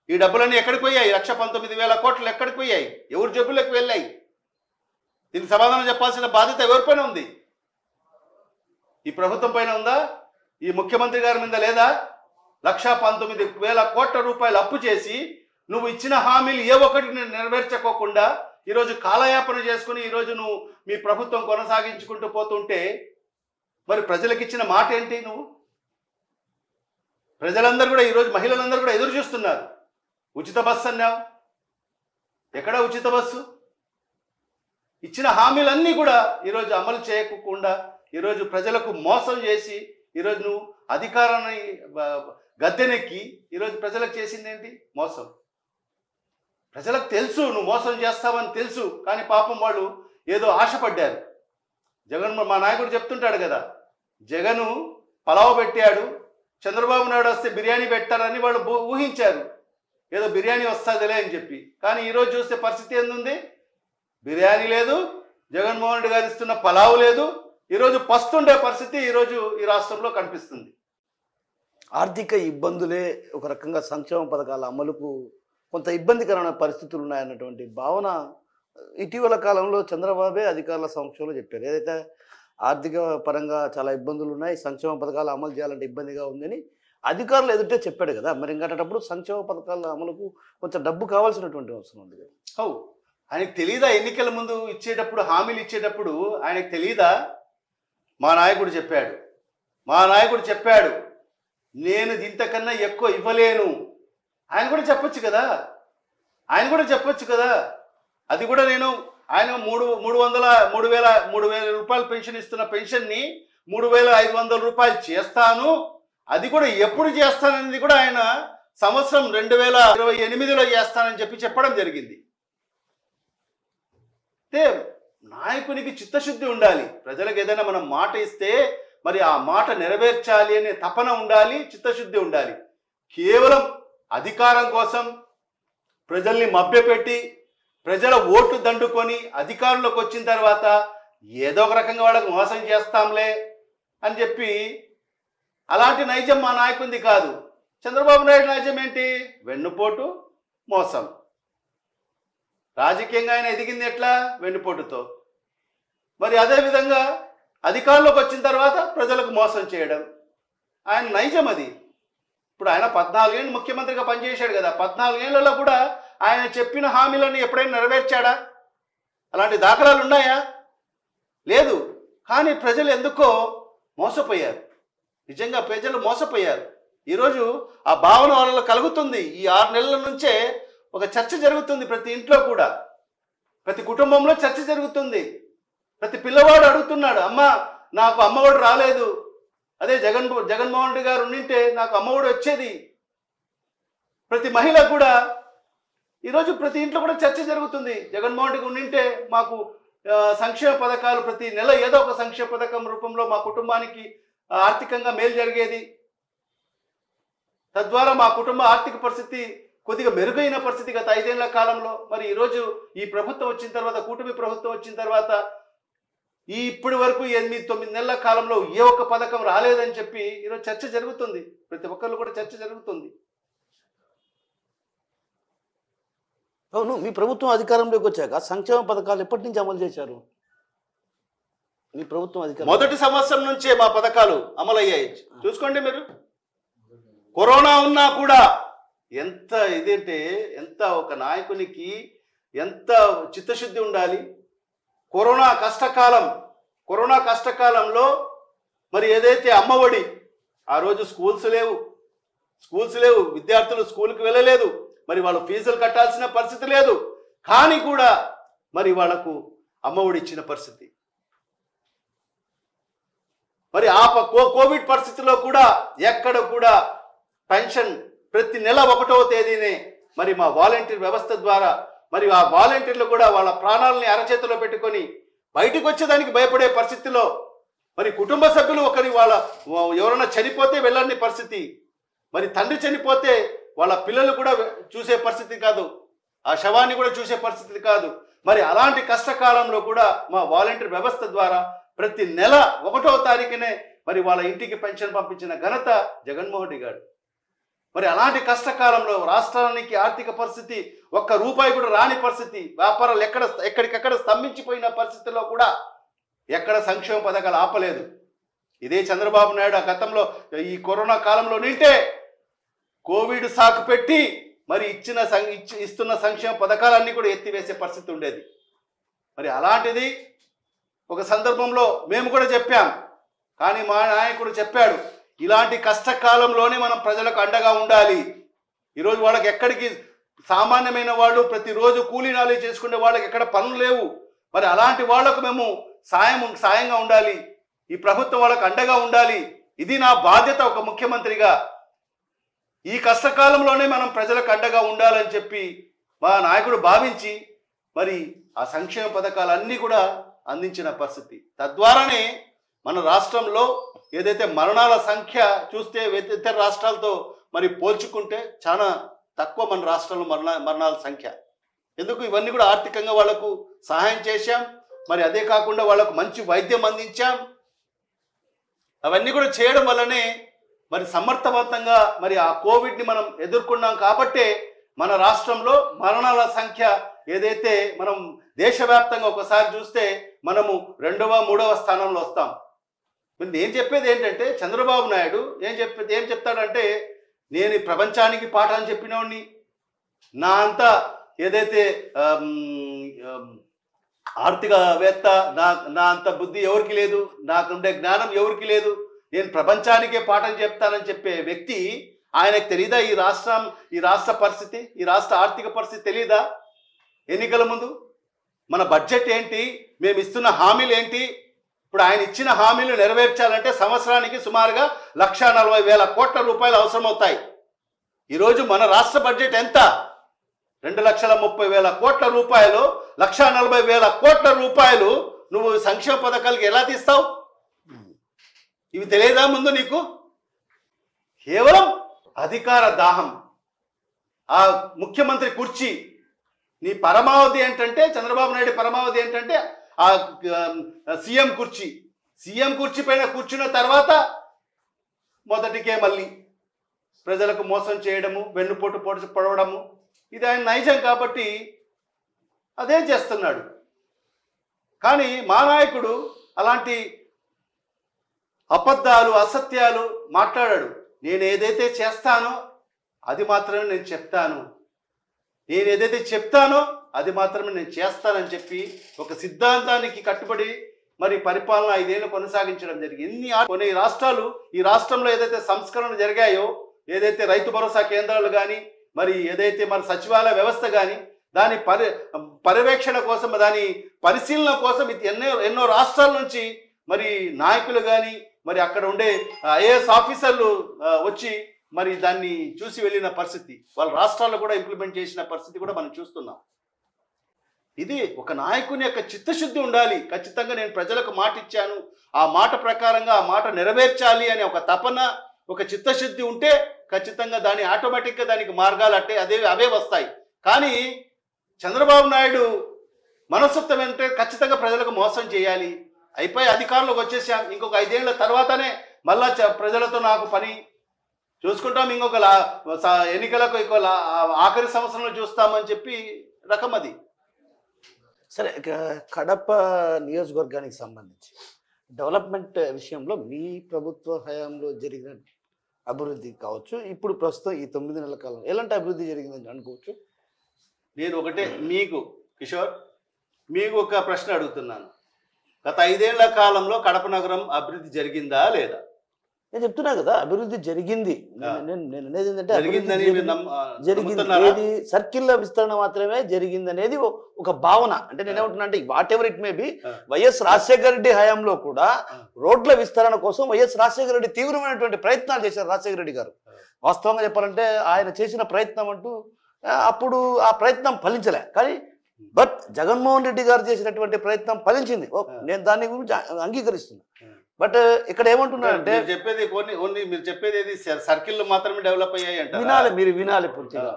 Speaker 2: ఈ డబ్బులన్నీ ఎక్కడికి పోయాయి? 1,19,000 కోట్లు ఎక్కడికి పోయాయి? ఎవరి జబ్బులకు వెళ్ళాయి? దీనికి సమాధానం చెప్పాల్సిన బాధ్యత ఎవరిపైన ఉంది? ఈ ప్రభుత్వం పైన ఉందా? ఈ ముఖ్యమంత్రి గారి మీద లేదా? 1,19,000 కోట్ల రూపాయలు అప్పు చేసి నువ్వు ఇచ్చిన హామీలు ఏ ఒక్కటి నెరవేర్చకోకుండా ఈరోజు కాలయాపన చేసుకుని ఈరోజు నువ్వు మీ ప్రభుత్వం కొనసాగించుకుంటూ పోతుంటే మరి ప్రజలకు ఇచ్చిన మాట ఏంటి నువ్వు? ప్రజలందరూ కూడా ఈరోజు మహిళలందరూ కూడా ఎదురు చూస్తున్నారు. ఉచిత బస్సు అన్నావు, ఎక్కడ ఉచిత బస్సు? ఇచ్చిన హామీలన్నీ కూడా ఈరోజు అమలు చేయకుండా ఈరోజు ప్రజలకు మోసం చేసి ఈరోజు నువ్వు అధికారాన్ని గద్దెనెక్కి ఈరోజు ప్రజలకు చేసింది ఏంటి? మోసం. ప్రజలకు తెలుసు నువ్వు మోసం చేస్తావని తెలుసు, కానీ పాపం వాళ్ళు ఏదో ఆశపడ్డారు. మా నాయకుడు చెప్తుంటాడు కదా, జగను పలావ్ పెట్టాడు, చంద్రబాబు నాయుడు వస్తే బిర్యానీ పెట్టారని వాళ్ళు ఊహించారు, ఏదో బిర్యానీ వస్తుందిలే అని చెప్పి. కానీ ఈరోజు చూస్తే పరిస్థితి ఏంది? బిర్యానీ లేదు, జగన్మోహన్ రెడ్డి గారు ఇస్తున్న పలావు లేదు. ఈరోజు పస్తుండే పరిస్థితి ఈరోజు ఈ రాష్ట్రంలో కనిపిస్తుంది.
Speaker 1: ఆర్థిక ఇబ్బందులే ఒక రకంగా సంక్షేమ పథకాల అమలుకు కొంత ఇబ్బందికరమైన పరిస్థితులు ఉన్నాయన్నటువంటి భావన ఇటీవల కాలంలో చంద్రబాబే అధికారుల సమక్షంలో చెప్పారు. ఏదైతే ఆర్థిక పరంగా చాలా ఇబ్బందులు ఉన్నాయి, సంక్షేమ పథకాలు అమలు చేయాలంటే ఇబ్బందిగా ఉందని అధికారులు ఎదుటే చెప్పాడు కదా. మరి ఇంకటప్పుడు సంక్షేమ పథకాల అమలుకు కొంచెం డబ్బు కావాల్సినటువంటి అవసరం ఉంది కదా.
Speaker 2: ఆయనకు తెలీదా? ఎన్నికల ముందు ఇచ్చేటప్పుడు హామీలు ఇచ్చేటప్పుడు ఆయనకు తెలీదా? మా నాయకుడు చెప్పాడు నేను ఇంతకన్నా ఎక్కువ ఇవ్వలేను. ఆయన కూడా చెప్పొచ్చు కదా. అది కూడా నేను ఆయన 3,000 రూపాయలు పెన్షన్ ఇస్తున్న పెన్షన్ని 3,500 రూపాయలు చేస్తాను, అది కూడా ఎప్పుడు చేస్తాననేది కూడా ఆయన సంవత్సరం 2028లో చేస్తానని చెప్పడం జరిగింది. అంటే నాయకునికి చిత్తశుద్ధి ఉండాలి. ప్రజలకు ఏదైనా మనం మాట ఇస్తే మరి ఆ మాట నెరవేర్చాలి అనే తపన ఉండాలి, చిత్తశుద్ధి ఉండాలి. కేవలం అధికారం కోసం ప్రజల్ని మభ్యపెట్టి ప్రజల ఓట్లు దండుకొని అధికారంలోకి వచ్చిన తర్వాత ఏదో ఒక రకంగా వాళ్ళకు మోసం చేస్తాంలే అని చెప్పి అలాంటి నైజం మా నాయకునిది కాదు. చంద్రబాబు నాయుడు నైజం ఏంటి? వెన్నుపోటు, మోసం. రాజకీయంగా ఆయన ఎదిగింది ఎట్లా? వెన్నుపోటుతో. మరి అదేవిధంగా అధికారంలోకి వచ్చిన తర్వాత ప్రజలకు మోసం చేయడం ఆయన నైజం అది. ఇప్పుడు ఆయన 14 ఏళ్ళు ముఖ్యమంత్రిగా పనిచేశాడు కదా. 14 ఏళ్లలో కూడా ఆయన చెప్పిన హామీలను ఎప్పుడైనా నెరవేర్చాడా? అలాంటి దాఖలాలు ఉన్నాయా? లేదు. కానీ ప్రజలు ఎందుకో మోసపోయారు. నిజంగా ప్రజలు మోసపోయారు. ఈరోజు ఆ భావన వాళ్ళలో కలుగుతుంది. ఈ 6 నెలల నుంచే ఒక చర్చ జరుగుతుంది. ప్రతి ఇంట్లో కూడా, ప్రతి కుటుంబంలో చర్చ జరుగుతుంది. ప్రతి పిల్లవాడు అడుగుతున్నాడు, అమ్మ నాకు అమ్మఒడి రాలేదు, అదే జగన్మోహన్ రెడ్డి గారు ఉండింటే నాకు అమ్మఒడి వచ్చేది. ప్రతి మహిళ కూడా ఈరోజు ప్రతి ఇంట్లో కూడా చర్చ జరుగుతుంది. జగన్మోహన్ రెడ్డి ఉండింటే మాకు సంక్షేమ పథకాలు ప్రతి నెల ఏదో ఒక సంక్షేమ పథకం రూపంలో మా కుటుంబానికి ఆర్థికంగా మేలు జరిగేది. తద్వారా మా కుటుంబ ఆర్థిక పరిస్థితి కొద్దిగా మెరుగైన పరిస్థితి గత 5 ఏళ్ల కాలంలో. మరి ఈరోజు ఈ ప్రభుత్వం వచ్చిన తర్వాత, కూటమి ప్రభుత్వం వచ్చిన తర్వాత ఇప్పటి వరకు 8-9 నెలల కాలంలో ఏ ఒక్క పథకం రాలేదని చెప్పి ఈరోజు చర్చ జరుగుతుంది. ప్రతి ఒక్కళ్ళు కూడా చర్చ జరుగుతుంది.
Speaker 1: అవును, మీ ప్రభుత్వం అధికారంలోకి వచ్చాక సంక్షేమ పథకాలు ఎప్పటి నుంచి అమలు చేశారు? మీ ప్రభుత్వం అధికారం
Speaker 2: మొదటి సంవత్సరం నుంచే మా పథకాలు అమలయ్యాయి. చూసుకోండి మీరు. కరోనా ఉన్నా కూడా ఎంత ఇదేంటే, ఎంత ఒక నాయకునికి ఎంత చిత్తశుద్ధి ఉండాలి. కరోనా కష్టకాలంలో మరి ఏదైతే అమ్మఒడి, ఆ రోజు స్కూల్స్ లేవు, విద్యార్థులు స్కూల్కి వెళ్ళలేదు, మరి వాళ్ళు ఫీజులు కట్టాల్సిన పరిస్థితి లేదు. కానీ కూడా మరి వాళ్లకు అమ్మఒడి ఇచ్చిన పరిస్థితి. మరి ఆ కోవిడ్ పరిస్థితిలో కూడా ఎక్కడ కూడా పెన్షన్ ప్రతి నెల 1వ తేదీనే మరి మా వాలంటీర్ వ్యవస్థ ద్వారా మరి ఆ వాలంటీర్లు కూడా వాళ్ళ ప్రాణాలని అరచేతిలో పెట్టుకొని బయటకు వచ్చేదానికి భయపడే పరిస్థితిలో, మరి కుటుంబ సభ్యులు ఎవరైనా చనిపోతే వెళ్ళని పరిస్థితి, మరి తండ్రి చనిపోతే వాళ్ళ పిల్లలు కూడా చూసే పరిస్థితి కాదు, ఆ శవాన్ని కూడా చూసే పరిస్థితి కాదు. మరి అలాంటి కష్టకాలంలో కూడా మా వాలంటీర్ వ్యవస్థ ద్వారా ప్రతి నెల 1వ తారీఖునే మరి వాళ్ళ ఇంటికి పెన్షన్ పంపించిన ఘనత జగన్మోహన్ రెడ్డి గారు. మరి అలాంటి కష్టకాలంలో రాష్ట్రానికి ఆర్థిక పరిస్థితి ₹1 కూడా రాని పరిస్థితి, వ్యాపారాలు ఎక్కడికక్కడ స్తంభించిపోయిన పరిస్థితుల్లో కూడా ఎక్కడ సంక్షేమ పథకాలు ఆపలేదు. ఇదే చంద్రబాబు నాయుడు గతంలో ఈ కరోనా కాలంలో నింటే కోవిడ్ సాకు పెట్టి మరి ఇస్తున్న సంక్షేమ పథకాలన్నీ కూడా ఎత్తివేసే పరిస్థితి ఉండేది. మరి అలాంటిది ఒక సందర్భంలో మేము కూడా చెప్పాం, కానీ మా నాయకుడు చెప్పాడు, ఇలాంటి కష్టకాలంలోనే మనం ప్రజలకు అండగా ఉండాలి. ఈరోజు వాళ్ళకి ఎక్కడికి సామాన్యమైన వాళ్ళు ప్రతిరోజు కూలీ నాలి చేసుకునే వాళ్ళకి ఎక్కడ పనులు లేవు. మరి అలాంటి వాళ్లకు మేము సాయంగా ఉండాలి. ఈ ప్రభుత్వం వాళ్ళకు అండగా ఉండాలి. ఇది నా బాధ్యత ఒక ముఖ్యమంత్రిగా. ఈ కష్టకాలంలోనే మనం ప్రజలకు అండగా ఉండాలని చెప్పి మా నాయకుడు భావించి మరి ఆ సంక్షేమ పథకాలన్నీ కూడా అందించిన పరిస్థితి. తద్వారానే మన రాష్ట్రంలో ఏదైతే మరణాల సంఖ్య చూస్తే ఇతర రాష్ట్రాలతో మరి పోల్చుకుంటే చాలా తక్కువ మన రాష్ట్రంలో మరణాల సంఖ్య. ఎందుకు? ఇవన్నీ కూడా ఆర్థికంగా వాళ్లకు సహాయం చేశాం. మరి అదే కాకుండా వాళ్లకు మంచి వైద్యం అందించాం. అవన్నీ కూడా చేయడం వల్లనే మరి సమర్థవంతంగా మరి ఆ కోవిడ్ని మనం ఎదుర్కొన్నాం. కాబట్టే మన రాష్ట్రంలో మరణాల సంఖ్య ఏదైతే మనం దేశవ్యాప్తంగా ఒకసారి చూస్తే మనము 2వ 3వ స్థానంలో వస్తాం. నేను చెప్పేది ఏంటంటే, చంద్రబాబు నాయుడు ఏం చెప్తాడంటే, నేను ఈ ప్రపంచానికి పాఠం చెప్పినవాడిని, నా అంత ఏదైతే ఆర్థికవేత్త నా అంత బుద్ధి ఎవరికి లేదు, నాకుండే జ్ఞానం ఎవరికి లేదు, నేను ప్రపంచానికే పాఠం చెప్తానని చెప్పే వ్యక్తి, ఆయనకు తెలీదా ఈ రాష్ట్ర పరిస్థితి, ఈ రాష్ట్ర ఆర్థిక పరిస్థితి తెలీదా? ఎన్నికల ముందు మన బడ్జెట్ ఏంటి, మేము ఇస్తున్న హామీలు ఏంటి? ఇప్పుడు ఆయన ఇచ్చిన హామీలు నెరవేర్చాలంటే సంవత్సరానికి సుమారుగా 1,40,000 కోట్ల రూపాయలు అవసరమవుతాయి. ఈరోజు మన రాష్ట్ర బడ్జెట్ ఎంత? 2,30,000 కోట్ల రూపాయలు. 1,40,000 కోట్ల రూపాయలు నువ్వు సంక్షేమ పథకాలకి ఎలా తీస్తావు? ఇవి తెలియదా ముందు నీకు? కేవలం అధికార దాహం. ఆ ముఖ్యమంత్రి కుర్చీ నీ పరమావధి ఏంటంటే, చంద్రబాబు నాయుడు పరమావధి ఏంటంటే ఆ సీఎం కుర్చీ పైన కూర్చున్న తర్వాత మొదటికే మళ్ళీ ప్రజలకు మోసం చేయడము, వెన్నుపోటు పొడవడము, ఇది ఆయన నైజం. కాబట్టి అదే చేస్తున్నాడు. కానీ మా నాయకుడు అలాంటి అబద్ధాలు, అసత్యాలు మాట్లాడాడు. నేను ఏదైతే చేస్తానో అది మాత్రమే నేను చెప్తాను, నేను ఏదైతే చెప్తానో అది మాత్రమే నేను చేస్తానని చెప్పి ఒక సిద్ధాంతానికి కట్టుబడి మరి పరిపాలన 5 ఏళ్ళు కొనసాగించడం జరిగింది. కొన్ని రాష్ట్రాలు, ఈ రాష్ట్రంలో ఏదైతే సంస్కరణలు జరిగాయో, ఏదైతే రైతు భరోసా కేంద్రాలు కానీ, మరి ఏదైతే మన సచివాలయ వ్యవస్థ కానీ, దాని పర్యవేక్షణ కోసం, దాని పరిశీలన కోసం ఎన్నో రాష్ట్రాల నుంచి మరి నాయకులు కానీ, మరి అక్కడ ఉండే ఐఏఎస్ ఆఫీసర్లు వచ్చి మరి దాన్ని చూసి వెళ్ళిన పరిస్థితి, వాళ్ళ రాష్ట్రాల్లో కూడా ఇంప్లిమెంట్ చేసిన పరిస్థితి కూడా మనం చూస్తున్నాం. ఇది ఒక నాయకుని యొక్క చిత్తశుద్ధి ఉండాలి. ఖచ్చితంగా నేను ప్రజలకు మాట ఇచ్చాను, ఆ మాట ప్రకారంగా ఆ మాట నెరవేర్చాలి అనే ఒక తపన, ఒక చిత్తశుద్ధి ఉంటే ఖచ్చితంగా దాని ఆటోమేటిక్గా దానికి మార్గాలు అవే వస్తాయి. కానీ చంద్రబాబు నాయుడు మనస్తత్వం ఏంటంటే ఖచ్చితంగా ప్రజలకు మోసం చేయాలి, అయిపోయి అధికారంలోకి వచ్చేసాం, ఇంకొక 5 ఏళ్ల తర్వాతనే మళ్ళా ప్రజలతో నాకు పని చూసుకుంటాం, ఇంకొక ఎన్నికలకు ఆఖరి సంవత్సరంలో చూస్తామని చెప్పి రకం అది.
Speaker 1: సరే, కడప నియోజకవర్గానికి సంబంధించి డెవలప్మెంట్ విషయంలో మీ ప్రభుత్వ హయాంలో జరిగిన అభివృద్ధి కావచ్చు, ఇప్పుడు ప్రస్తుతం ఈ 9 నెలల కాలం ఎలాంటి అభివృద్ధి జరిగిందని అనుకోవచ్చు?
Speaker 2: నేను ఒకటే కిషోర్ మీకు ఒక ప్రశ్న అడుగుతున్నాను. గత 5 ఏళ్ల కాలంలో కడప నగరం అభివృద్ధి జరిగిందా లేదా?
Speaker 1: నేను చెప్తున్నా కదా, అభివృద్ధి జరిగింది. నేను అనేది ఏంటంటే
Speaker 2: జరిగింది,
Speaker 1: సర్కిల్ విస్తరణ మాత్రమే జరిగింది అనేది ఒక భావన. అంటే నేనేమంటున్నా అంటే, what ever it may be, YS Rajasekhara Reddy హయాంలో కూడా రోడ్ల విస్తరణ కోసం వైఎస్ రాజశేఖర రెడ్డి తీవ్రమైనటువంటి ప్రయత్నాలు చేశారు. రాజశేఖర రెడ్డి గారు వాస్తవంగా చెప్పాలంటే ఆయన చేసిన ప్రయత్నం అంటూ అప్పుడు ఆ ప్రయత్నం ఫలించలే. కానీ బట్ జగన్మోహన్ రెడ్డి గారు చేసినటువంటి ప్రయత్నం ఫలించింది. నేను దాని గురించి అంగీకరిస్తున్నా. బట్ ఇక్కడ ఏమంటున్నా అంటే,
Speaker 2: మీరు చెప్పేది సర్కిల్ మాత్రమే డెవలప్ అయ్యాయి అంటే
Speaker 1: మీరు వినాలి పూర్తిగా.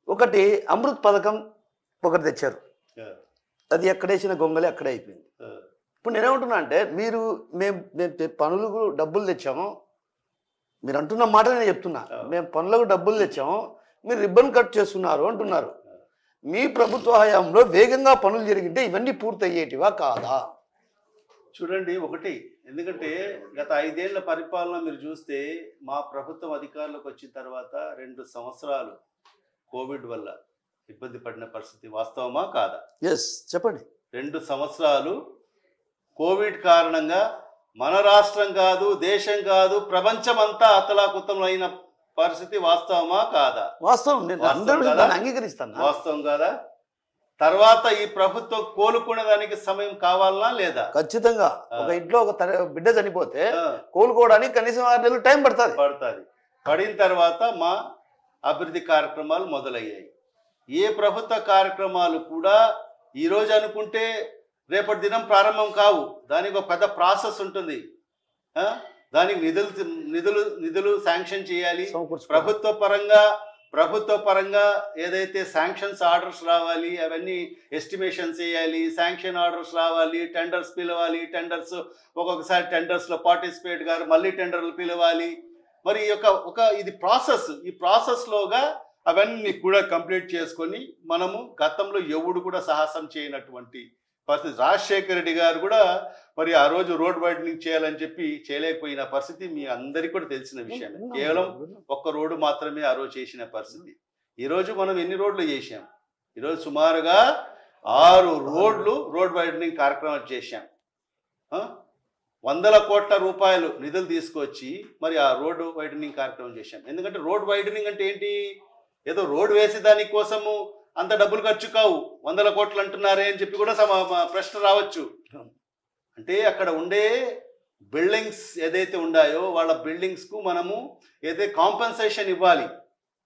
Speaker 1: ఒకటి అమృత్ పథకం ఒకటి తెచ్చారు, అది ఎక్కడేసిన గొంగలి అక్కడే అయిపోయింది. ఇప్పుడు నేనేమంటున్నా అంటే, మేము పనులకు డబ్బులు తెచ్చాము, మీరు అంటున్న మాట నేను చెప్తున్నా, మేము పనులకు డబ్బులు తెచ్చాము, మీరు రిబ్బన్ కట్ చేస్తున్నారు అంటున్నారు. మీ ప్రభుత్వ హయాంలో వేగంగా పనులు జరిగితే ఇవన్నీ పూర్తయ్యేటివా కాదా?
Speaker 2: చూడండి, ఒకటి ఎందుకంటే గత 5 ఏళ్ల పరిపాలన మీరు చూస్తే, మా ప్రభుత్వం అధికారంలోకి వచ్చిన తర్వాత 2 సంవత్సరాలు కోవిడ్ వల్ల ఇబ్బంది పడిన పరిస్థితి వాస్తవమా కాదా?
Speaker 1: ఎస్, చెప్పండి.
Speaker 2: 2 సంవత్సరాలు కోవిడ్ కారణంగా మన రాష్ట్రం కాదు, దేశం కాదు, ప్రపంచం అంతా అతలాకుతలం అయిన పరిస్థితి వాస్తవమా కాదా?
Speaker 1: వాస్తవం, నేను
Speaker 2: వాస్తవం
Speaker 1: 100%
Speaker 2: కదా?
Speaker 1: దాన్ని అంగీకరిస్తాను.
Speaker 2: వాస్తవం కాదా? తర్వాత ఈ ప్రభుత్వం కోలుకునే దానికి సమయం కావాలా లేదా?
Speaker 1: ఖచ్చితంగా. ఒక ఇంట్లో ఒక బిడ్డ చనిపోతే
Speaker 2: ఆ,
Speaker 1: కోలుకోవడానికి కనీసం 6 నెలలు టైం పడుతుంది.
Speaker 2: పడుతుంది. పడిన తర్వాత మా అభివృద్ధి కార్యక్రమాలు మొదలయ్యాయి. ఏ ప్రభుత్వ కార్యక్రమాలు కూడా ఈరోజు అనుకుంటే రేపటి దినం ప్రారంభం కావు. దానికి ఒక పెద్ద ప్రాసెస్ ఉంటుంది. దానికి నిధులు శాంక్షన్ చేయాలి. ప్రభుత్వ పరంగా ఏదైతే శాంక్షన్స్ ఆర్డర్స్ రావాలి, అవన్నీ ఎస్టిమేషన్స్ వేయాలి, శాంక్షన్ ఆర్డర్స్ రావాలి, టెండర్స్ పిలవాలి, టెండర్స్ ఒక్కొక్కసారి టెండర్స్లో పార్టిసిపేట్ గారు మళ్ళీ టెండర్లు పిలవాలి. మరి ఇది ప్రాసెస్. ఈ ప్రాసెస్లోగా అవన్నీ కూడా కంప్లీట్ చేసుకొని మనము గతంలో ఎవడు కూడా సాహసం చేయనటువంటి పరిస్థితి. రాజశేఖర రెడ్డి గారు కూడా మరి ఆ రోజు రోడ్ వైడనింగ్ చేయాలని చెప్పి చేయలేకపోయిన పరిస్థితి మీ అందరికీ కూడా తెలిసిన విషయమే. కేవలం ఒక్క రోడ్డు మాత్రమే ఆ రోజు చేసిన పరిస్థితి. ఈరోజు మనం ఎన్ని రోడ్లు చేశాం? ఈరోజు సుమారుగా 6 రోడ్లు రోడ్ వైడనింగ్ కార్యక్రమాలు చేశాం. 100 కోట్ల రూపాయలు నిధులు తీసుకొచ్చి మరి ఆ రోడ్డు వైడనింగ్ కార్యక్రమం చేశాం. ఎందుకంటే రోడ్ వైడనింగ్ అంటే ఏంటి? ఏదో రోడ్డు వేసే దానికోసము అంత డబ్బులు ఖర్చు కావు. 100 కోట్లు అంటున్నారే అని చెప్పి కూడా ప్రశ్న రావచ్చు. అంటే అక్కడ ఉండే బిల్డింగ్స్ ఏదైతే ఉన్నాయో వాళ్ళ బిల్డింగ్స్కు మనము ఏదైతే కాంపన్సేషన్ ఇవ్వాలి.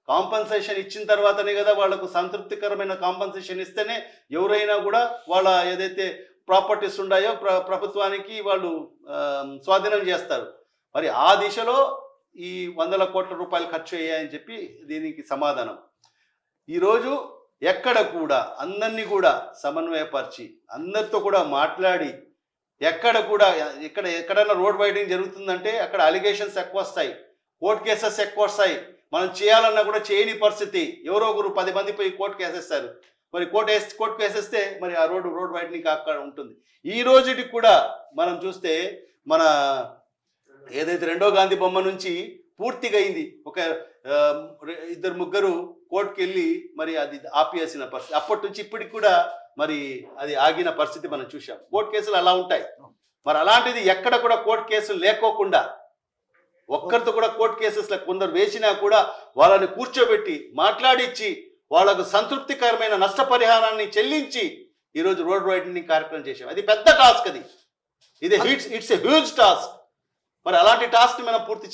Speaker 2: కాంపన్సేషన్ ఇచ్చిన తర్వాతనే కదా వాళ్ళకు సంతృప్తికరమైన కాంపన్సేషన్ ఇస్తేనే ఎవరైనా కూడా వాళ్ళ ఏదైతే ప్రాపర్టీస్ ఉన్నాయో ప్రభుత్వానికి వాళ్ళు స్వాధీనం చేస్తారు. మరి ఆ దిశలో ఈ 100 కోట్ల రూపాయలు ఖర్చు అయ్యాయని చెప్పి దీనికి సమాధానం. ఈరోజు ఎక్కడ కూడా అందరినీ కూడా సమన్వయపరిచి అందరితో కూడా మాట్లాడి ఎక్కడైనా రోడ్ వైడింగ్ జరుగుతుందంటే అక్కడ అలిగేషన్స్ ఎక్కువ వస్తాయి, కోర్టు కేసెస్ ఎక్కువ వస్తాయి. మనం చేయాలన్నా కూడా చేయని పరిస్థితి. ఎవరో ఒకరు 10 మంది పోయి కోర్టుకు వేసేస్తారు. మరి కోర్టుకు వేసేస్తే మరి ఆ రోడ్ వైడనింగ్ అక్కడ ఉంటుంది. ఈ రోజుకి కూడా మనం చూస్తే మన ఏదైతే 2వ గాంధీ బొమ్మ నుంచి పూర్తిగా అయింది. ఒక 2-3 కోర్టుకు వెళ్ళి మరి అది ఆపేసిన పరిస్థితి. అప్పటి నుంచి ఇప్పటికి కూడా మరి అది ఆగిన పరిస్థితి మనం చూసాం. కోర్టు కేసులు అలా ఉంటాయి. మరి అలాంటిది ఎక్కడ కూడా కోర్టు కేసులు లేకోకుండా ఒక్కరితో కూడా కోర్టు కేసెస్లో కొందరు వేసినా కూడా వాళ్ళని కూర్చోబెట్టి మాట్లాడిచ్చి వాళ్ళకు సంతృప్తికరమైన నష్టపరిహారాన్ని చెల్లించి ఈరోజు రోడ్ వైడనింగ్ కార్యక్రమం చేసాం. అది పెద్ద task. It's a huge task. మరి అలాంటి టాస్క్ మనం పూర్తి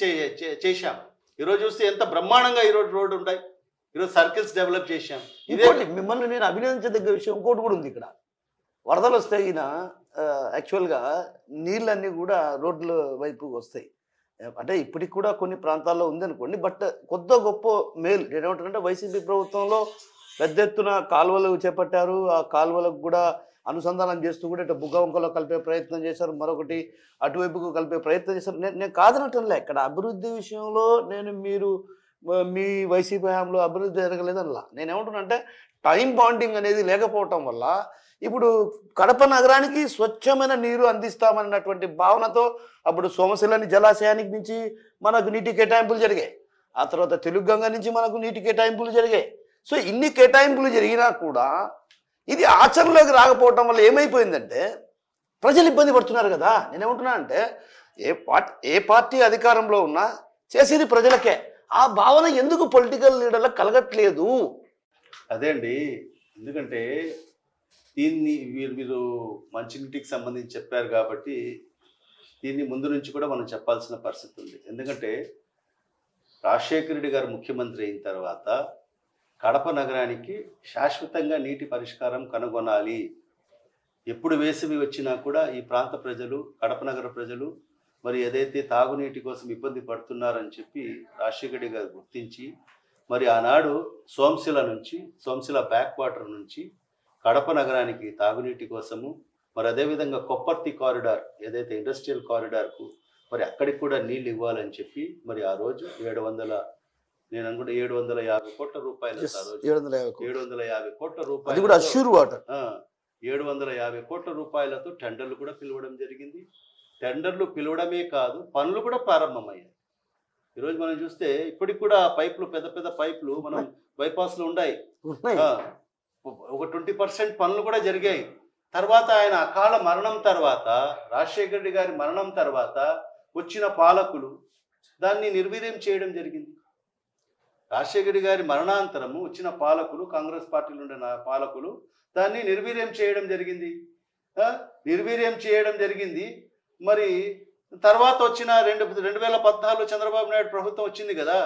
Speaker 2: చేశాం. ఈరోజు చూస్తే ఎంత బ్రహ్మాండంగా ఈరోజు రోడ్డు ఉంటాయి. ఈరోజు సర్కిల్స్ డెవలప్ చేశాం. ఇదే
Speaker 1: మిమ్మల్ని నేను అభినందించదగ్గ విషయం ఇంకోటి కూడా ఉంది. ఇక్కడ వరదలు వస్తాయి, యాక్చువల్గా నీళ్ళన్నీ కూడా రోడ్ల వైపు వస్తాయి. అంటే ఇప్పటికి కూడా కొన్ని ప్రాంతాల్లో ఉందనుకోండి. బట్ కొద్ది గొప్ప మేలు నేనేమంటానంటే వైసీపీ ప్రభుత్వంలో పెద్ద ఎత్తున కాలువలు చేపట్టారు. ఆ కాలువలకు కూడా అనుసంధానం చేస్తూ కూడా ఇటు బుగ్గవంకలో కలిపే ప్రయత్నం చేశారు, మరొకటి అటువైపుకు కలిపే ప్రయత్నం చేశారు. నేను కాదనటంలే. ఇక్కడ అభివృద్ధి విషయంలో మీ వైసీపీ హయాంలో అభివృద్ధి జరగలేదనలా. నేనేమంటున్నానంటే టైం బాండింగ్ అనేది లేకపోవటం వల్ల ఇప్పుడు కడప నగరానికి స్వచ్ఛమైన నీరు అందిస్తామన్నటువంటి భావనతో అప్పుడు సోమశిలని జలాశయానికి నుంచి మనకు నీటి కేటాయింపులు జరిగాయి. ఆ తర్వాత తెలుగుగంగ నుంచి మనకు నీటి కేటాయింపులు జరిగాయి. సో ఇన్ని కేటాయింపులు జరిగినా కూడా ఇది ఆచరణలోకి రాకపోవటం వల్ల ఏమైపోయిందంటే ప్రజలు ఇబ్బంది పడుతున్నారు కదా. నేనేమంటున్నా అంటే ఏ పార్టీ అధికారంలో ఉన్నా చేసేది ప్రజలకే. ఆ భావన ఎందుకు పొలిటికల్ లీడర్లకు కలగట్లేదు?
Speaker 2: అదే అండి. ఎందుకంటే దీన్ని మీరు మంచినీటికి సంబంధించి చెప్పారు కాబట్టి దీన్ని ముందు నుంచి కూడా మనం చెప్పాల్సిన పరిస్థితి ఉంది. ఎందుకంటే రాజశేఖర రెడ్డి గారు ముఖ్యమంత్రి అయిన తర్వాత కడప నగరానికి శాశ్వతంగా నీటి పరిష్కారం కనుగొనాలి. ఎప్పుడు వేసవి వచ్చినా కూడా ఈ ప్రాంత ప్రజలు, కడప నగర ప్రజలు మరి ఏదైతే తాగునీటి కోసం ఇబ్బంది పడుతున్నారని చెప్పి రాజశేఖర రెడ్డి గారు గుర్తించి మరి ఆనాడు సోమశిల బ్యాక్ వాటర్ నుంచి కడప నగరానికి తాగునీటి కోసము మరి అదేవిధంగా కొప్పర్తి కారిడార్ ఏదైతే ఇండస్ట్రియల్ కారిడార్కు మరి అక్కడికి కూడా నీళ్ళు ఇవ్వాలని చెప్పి మరి ఆ రోజు 750 కోట్ల రూపాయలు, 750 కోట్ల రూపాయలు, 750 కోట్ల రూపాయలతో టెండర్లు కూడా పిలవడం జరిగింది. టెండర్లు పిలవడమే కాదు, పనులు కూడా ప్రారంభమయ్యాయి. ఈరోజు మనం చూస్తే ఇప్పటికి కూడా పైపులు, పెద్ద పైపులు మనం బైపాస్లో ఉన్నాయి. ఒక 20% పనులు కూడా జరిగాయి. తర్వాత ఆయన అకాల మరణం తర్వాత, రాజశేఖర రెడ్డి గారి మరణం తర్వాత వచ్చిన పాలకులు దాన్ని నిర్వీర్యం చేయడం జరిగింది. రాజశేఖర రెడ్డి గారి మరణాంతరము వచ్చిన పాలకులు, కాంగ్రెస్ పార్టీలో ఉండే పాలకులు దాన్ని నిర్వీర్యం చేయడం జరిగింది. నిర్వీర్యం చేయడం జరిగింది. మరి తర్వాత వచ్చిన 2014 చంద్రబాబు నాయుడు ప్రభుత్వం వచ్చింది కదా.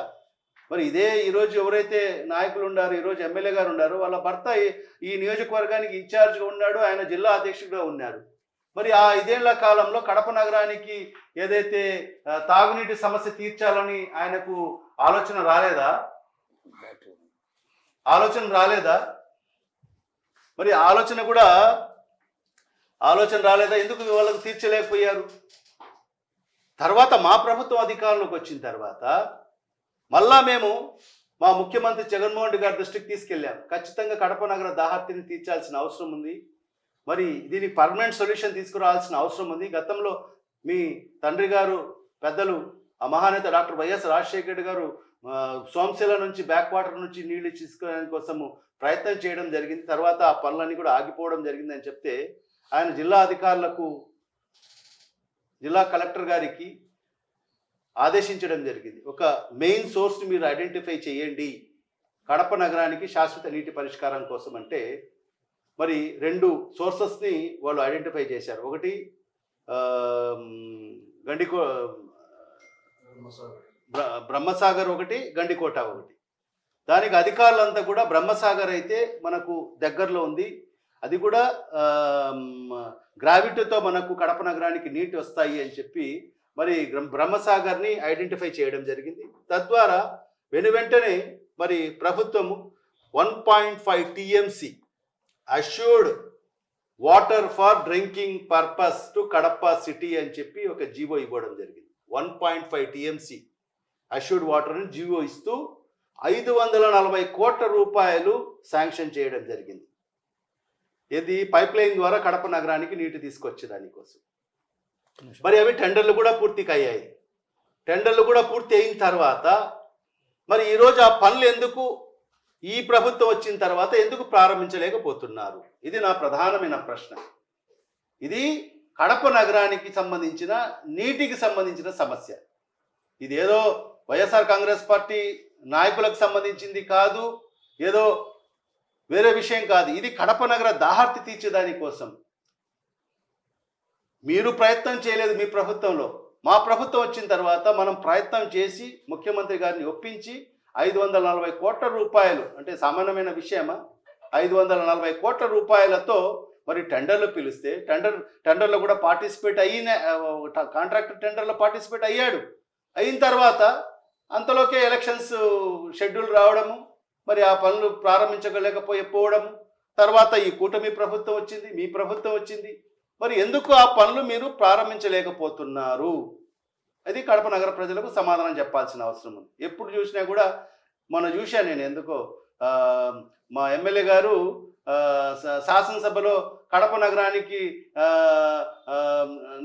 Speaker 2: మరి ఇదే ఈరోజు ఎవరైతే నాయకులు ఉండారో, ఈరోజు ఎమ్మెల్యే గారు ఉన్నారో, వాళ్ళ భర్త ఈ నియోజకవర్గానికి ఇన్ఛార్జ్గా ఉన్నాడు, ఆయన జిల్లా అధ్యక్షుడిగా ఉన్నారు. మరి ఆ 5 ఏళ్ల కాలంలో కడప నగరానికి ఏదైతే తాగునీటి సమస్య తీర్చాలని ఆయనకు ఆలోచన రాలేదా? మరి ఆలోచన రాలేదా? ఎందుకు వాళ్ళకు తీర్చలేకపోయారు? తర్వాత మా ప్రభుత్వం అధికారంలోకి వచ్చిన తర్వాత మళ్ళా మేము మా ముఖ్యమంత్రి జగన్మోహన్ రెడ్డి గారి దృష్టికి తీసుకెళ్ళాం. ఖచ్చితంగా కడప నగర దాహార్తిని తీర్చాల్సిన అవసరం ఉంది. మరి దీనికి పర్మనెంట్ సొల్యూషన్ తీసుకురావాల్సిన అవసరం ఉంది. గతంలో మీ తండ్రి గారు పెద్దలు ఆ మహానేత డాక్టర్ వైఎస్ రాజశేఖర రెడ్డి గారు సోమశిల నుంచి బ్యాక్ వాటర్ నుంచి నీళ్లు తీసుకోవడానికి కోసము ప్రయత్నం చేయడం జరిగింది. తర్వాత ఆ పనులన్నీ కూడా ఆగిపోవడం జరిగిందని చెప్తే ఆయన జిల్లా అధికారులకు, జిల్లా కలెక్టర్ గారికి ఆదేశించడం జరిగింది. ఒక మెయిన్ సోర్స్ని మీరు ఐడెంటిఫై చేయండి కడప నగరానికి శాశ్వత నీటి పరిష్కారం కోసం అంటే, మరి 2 సోర్సెస్ని వాళ్ళు ఐడెంటిఫై చేశారు. ఒకటి బ్రహ్మసాగర్, ఒకటి గండికోట ఒకటి. దానికి అధికారులంతా కూడా బ్రహ్మసాగర్ అయితే మనకు దగ్గరలో ఉంది, అది కూడా గ్రావిటీతో మనకు కడప నగరానికి నీటి వస్తాయి అని చెప్పి మరి బ్రహ్మసాగర్ని ఐడెంటిఫై చేయడం జరిగింది. తద్వారా వెంటనే మరి ప్రభుత్వము 1.5 TMC assured water for drinking purpose to Kadapa city అని చెప్పి ఒక జీవో ఇవ్వడం జరిగింది. 1.5 TMC అష్యూర్డ్ వాటర్ అని జీవో ఇస్తూ 540 కోట్ల రూపాయలు శాంక్షన్ చేయడం జరిగింది. ఇది పైప్ లైన్ ద్వారా కడప నగరానికి నీటి తీసుకొచ్చే దానికోసం. మరి అవి టెండర్లు కూడా పూర్తిగా అయ్యాయి. టెండర్లు కూడా పూర్తి అయిన తర్వాత మరి ఈరోజు ఆ పనులు ఎందుకు ఈ ప్రభుత్వం వచ్చిన తర్వాత ఎందుకు ప్రారంభించలేకపోతున్నారు? ఇది నా ప్రధానమైన ప్రశ్న. ఇది కడప నగరానికి సంబంధించిన నీటికి సంబంధించిన సమస్య. ఇది ఏదో వైఎస్ఆర్ కాంగ్రెస్ పార్టీ నాయకులకు సంబంధించింది కాదు, ఏదో వేరే విషయం కాదు. ఇది కడప నగర దాహార్తి తీర్చేదాని కోసం మీరు ప్రయత్నం చేయలేదు మీ ప్రభుత్వంలో. మా ప్రభుత్వం వచ్చిన తర్వాత మనం ప్రయత్నం చేసి ముఖ్యమంత్రి గారిని ఒప్పించి 540 కోట్ల రూపాయలు, అంటే సామాన్యమైన విషయమా, 540 కోట్ల రూపాయలతో మరి టెండర్లు పిలిస్తే టెండర్లో కూడా పార్టిసిపేట్ అయిన కాంట్రాక్టర్ టెండర్లో పార్టిసిపేట్ అయ్యాడు. అయిన తర్వాత అంతలోకే ఎలక్షన్స్ షెడ్యూల్ రావడము, మరి ఆ పనులు ప్రారంభించలేకపోవడము, తర్వాత ఈ కూటమి ప్రభుత్వం వచ్చింది, మీ ప్రభుత్వం వచ్చింది. మరి ఎందుకు ఆ పనులు మీరు ప్రారంభించలేకపోతున్నారు? అది కడప నగర ప్రజలకు సమాధానం చెప్పాల్సిన అవసరం ఉంది. ఎప్పుడు చూసినా కూడా మనం చూశాను నేను, ఎందుకో మా ఎమ్మెల్యే గారు శాసనసభలో కడప నగరానికి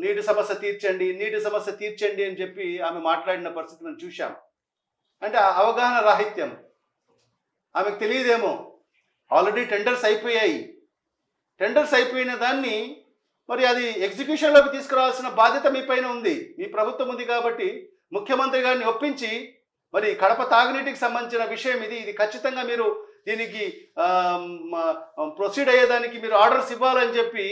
Speaker 2: నీటి సమస్య తీర్చండి అని చెప్పి ఆమె మాట్లాడిన పరిస్థితి మనం చూశాం. అంటే అవగాహన రాహిత్యం. ఆమెకు తెలియదేమో, ఆల్రెడీ టెండర్స్ అయిపోయాయి. టెండర్స్ అయిపోయిన దాన్ని మరి అది ఎగ్జిక్యూషన్లోకి తీసుకురావాల్సిన బాధ్యత మీ పైన ఉంది, మీ ప్రభుత్వం ఉంది. కాబట్టి ముఖ్యమంత్రి గారిని ఒప్పించి మరి కడప తాగునీటికి సంబంధించిన విషయం ఇది ఖచ్చితంగా మీరు దీనికి ప్రొసీడ్ అయ్యేదానికి మీరు ఆర్డర్స్ ఇవ్వాలని చెప్పి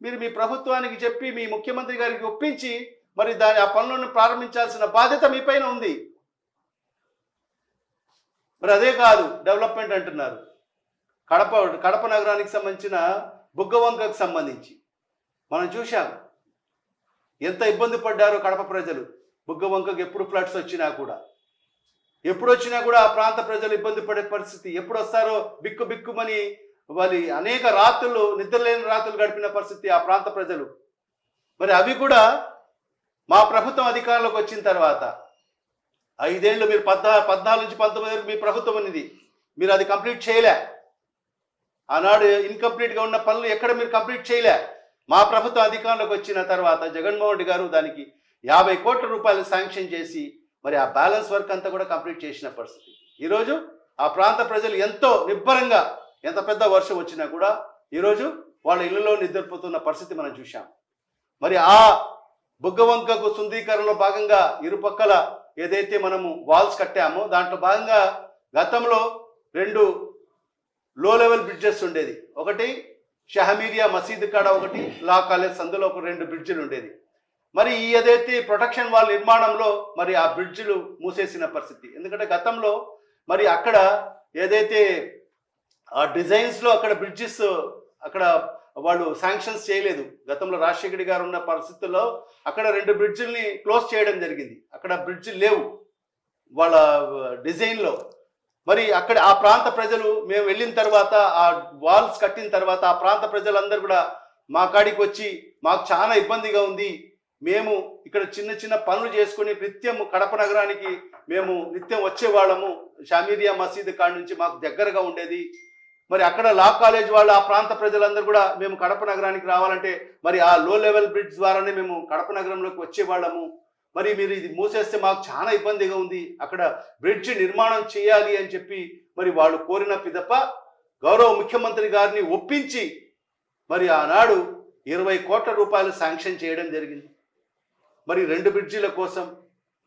Speaker 2: మీరు మీ ప్రభుత్వానికి చెప్పి మీ ముఖ్యమంత్రి గారికి ఒప్పించి మరి ఆ పనులను ప్రారంభించాల్సిన బాధ్యత మీ పైన ఉంది. మరి అదే కాదు, డెవలప్మెంట్ అంటున్నారు. కడప నగరానికి సంబంధించిన బుగ్గవంకకు సంబంధించి మనం చూశాం ఎంత ఇబ్బంది పడ్డారో కడప ప్రజలు. బుగ్గవంకకు ఎప్పుడు ఫ్లడ్స్ వచ్చినా కూడా ఆ ప్రాంత ప్రజలు ఇబ్బంది పడే పరిస్థితి. ఎప్పుడు వస్తారో బిక్కుమని వాళ్ళు అనేక రాత్రులు, నిద్రలేని రాత్రులు గడిపిన పరిస్థితి ఆ ప్రాంత ప్రజలు. మరి అవి కూడా మా ప్రభుత్వం అధికారంలోకి వచ్చిన తర్వాత 5 ఏళ్ళు మీరు 14 నుంచి 19 వరకు మీ ప్రభుత్వం ఉన్నది, మీరు అది కంప్లీట్ చేయలే. ఆనాడు ఇన్కంప్లీట్గా ఉన్న పనులు ఎక్కడ మీరు కంప్లీట్ చేయలే. మా ప్రభుత్వం అధికారంలోకి వచ్చిన తర్వాత జగన్మోహన్ రెడ్డి గారు దానికి 50 కోట్ల రూపాయలు శాంక్షన్ చేసి మరి ఆ బ్యాలెన్స్ వర్క్ అంతా కూడా కంప్లీట్ చేసిన పరిస్థితి. ఈరోజు ఆ ప్రాంత ప్రజలు ఎంతో నిబ్బరంగా, ఎంత పెద్ద వర్షం వచ్చినా కూడా ఈరోజు వాళ్ళ ఇళ్లలో నిద్రపోతున్న పరిస్థితి మనం చూశాం. మరి ఆ బుగ్గవంకకు శుద్ధీకరణలో భాగంగా ఇరుపక్కల ఏదైతే మనము వాల్స్ కట్టామో దాంట్లో భాగంగా గతంలో 2 లో లెవెల్ బ్రిడ్జెస్ ఉండేది. ఒకటి షహమీరియా మసీదు కాడ, ఒకటి లా కాలేజ్ అందులో ఒక 2 బ్రిడ్జిలు ఉండేది. మరి ఈ ఏదైతే ప్రొటెక్షన్ వాల్ నిర్మాణంలో మరి ఆ బ్రిడ్జిలు మూసేసిన పరిస్థితి. ఎందుకంటే గతంలో మరి అక్కడ ఏదైతే ఆ డిజైన్స్లో అక్కడ బ్రిడ్జెస్ అక్కడ వాళ్ళు శాంక్షన్స్ చేయలేదు. గతంలో రాజశేఖర్ గారు ఉన్న పరిస్థితుల్లో అక్కడ 2 బ్రిడ్జిల్ని క్లోజ్ చేయడం జరిగింది. అక్కడ బ్రిడ్జిలు లేవు వాళ్ళ డిజైన్లో. మరి అక్కడ ఆ ప్రాంత ప్రజలు మేము వెళ్ళిన తర్వాత ఆ వాల్స్ కట్టిన తర్వాత ఆ ప్రాంత ప్రజలందరూ కూడా మా కాడికి వచ్చి మాకు చాలా ఇబ్బందిగా ఉంది, మేము ఇక్కడ చిన్న చిన్న పనులు చేసుకుని నిత్యం కడప నగరానికి మేము నిత్యం వచ్చేవాళ్ళము, షామీరియా మసీదు కాడి నుంచి మాకు దగ్గరగా ఉండేది. మరి అక్కడ లా కాలేజ్ వాళ్ళు ఆ ప్రాంత ప్రజలందరూ కూడా మేము కడప నగరానికి రావాలంటే మరి ఆ లో లెవెల్ బ్రిడ్జ్ ద్వారానే మేము కడప నగరంలోకి వచ్చేవాళ్ళము. మరి మీరు ఇది మూసేస్తే మాకు చాలా ఇబ్బందిగా ఉంది, అక్కడ బ్రిడ్జ్ నిర్మాణం చేయాలి అని చెప్పి మరి వాళ్ళు కోరిన పిదప గౌరవ ముఖ్యమంత్రి గారిని ఒప్పించి మరి ఆనాడు 20 కోట్ల రూపాయలు శాంక్షన్ చేయడం జరిగింది. మరి 2 బ్రిడ్జిల కోసం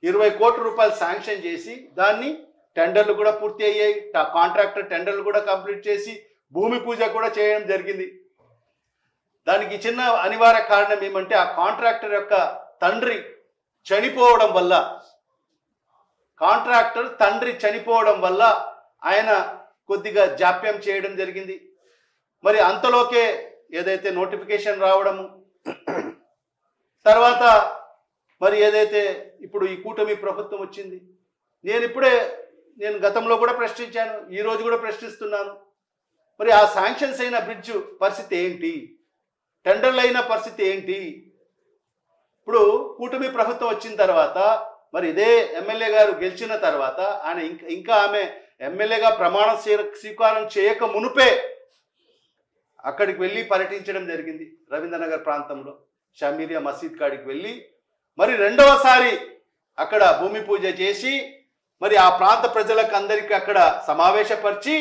Speaker 2: 20 కోట్ల రూపాయలు శాంక్షన్ చేసి దాన్ని టెండర్లు కూడా పూర్తి అయ్యాయి. కాంట్రాక్టర్ టెండర్లు కూడా కంప్లీట్ చేసి భూమి పూజ కూడా చేయడం జరిగింది. దానికి చిన్న అనివార్య కారణం ఏమంటే ఆ కాంట్రాక్టర్ యొక్క తండ్రి చనిపోవడం వల్ల, కాంట్రాక్టర్ తండ్రి చనిపోవడం వల్ల ఆయన కొద్దిగా జాప్యం చేయడం జరిగింది. మరి అంతలోకే ఏదైతే నోటిఫికేషన్ రావడము, తర్వాత మరి ఏదైతే ఇప్పుడు ఈ కూటమి ప్రభుత్వం వచ్చింది, నేను గతంలో కూడా ప్రశ్నించాను, ఈరోజు కూడా ప్రశ్నిస్తున్నాను. మరి ఆ శాంక్షన్స్ అయిన బ్రిడ్జ్ పరిస్థితి ఏంటి, టెండర్లు అయిన పరిస్థితి ఏంటి? ఇప్పుడు కూటమి ప్రభుత్వం వచ్చిన తర్వాత మరి ఇదే ఎమ్మెల్యే గారు గెలిచిన తర్వాత ఆయన ఇంకా ఆమె ఎమ్మెల్యేగా ప్రమాణ స్వీకారం చేయక మునుపే అక్కడికి వెళ్ళి పర్యటించడం జరిగింది. రవీంద్రనగర్ ప్రాంతంలో షామీరియా మసీద్ కాడికి వెళ్ళి మరి రెండవసారి అక్కడ భూమి పూజ చేసి మరి ఆ ప్రాంత ప్రజలకు అందరికీ అక్కడ సమావేశపరిచి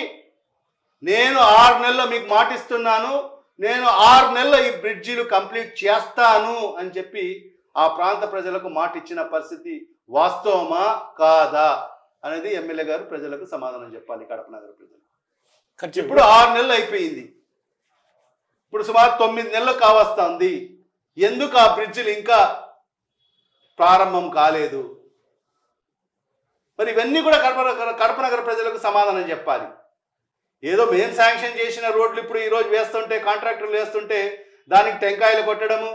Speaker 2: నేను 6 నెలల్లో మీకు మాటిస్తున్నాను, నేను 6 నెలల్లో ఈ బ్రిడ్జిలు కంప్లీట్ చేస్తాను అని చెప్పి ఆ ప్రాంత ప్రజలకు మాట ఇచ్చిన పరిస్థితి వాస్తవమా కాదా అనేది ఎమ్మెల్యే గారు ప్రజలకు సమాధానం చెప్పాలి. కడప నగర ప్రజలు ఇప్పుడు 6 నెలలు అయిపోయింది, ఇప్పుడు సుమారు 9 నెలలు కావస్తుంది. ఎందుకు ఆ బ్రిడ్జిలు ఇంకా ప్రారంభం కాలేదు? మరి ఇవన్నీ కూడా కడప నగర ప్రజలకు సమాధానం చెప్పాలి. ఏదో మేము శాంక్షన్ చేసిన రోడ్లు ఇప్పుడు ఈరోజు వేస్తుంటే, కాంట్రాక్టర్లు వేస్తుంటే దానికి టెంకాయలు కొట్టడము,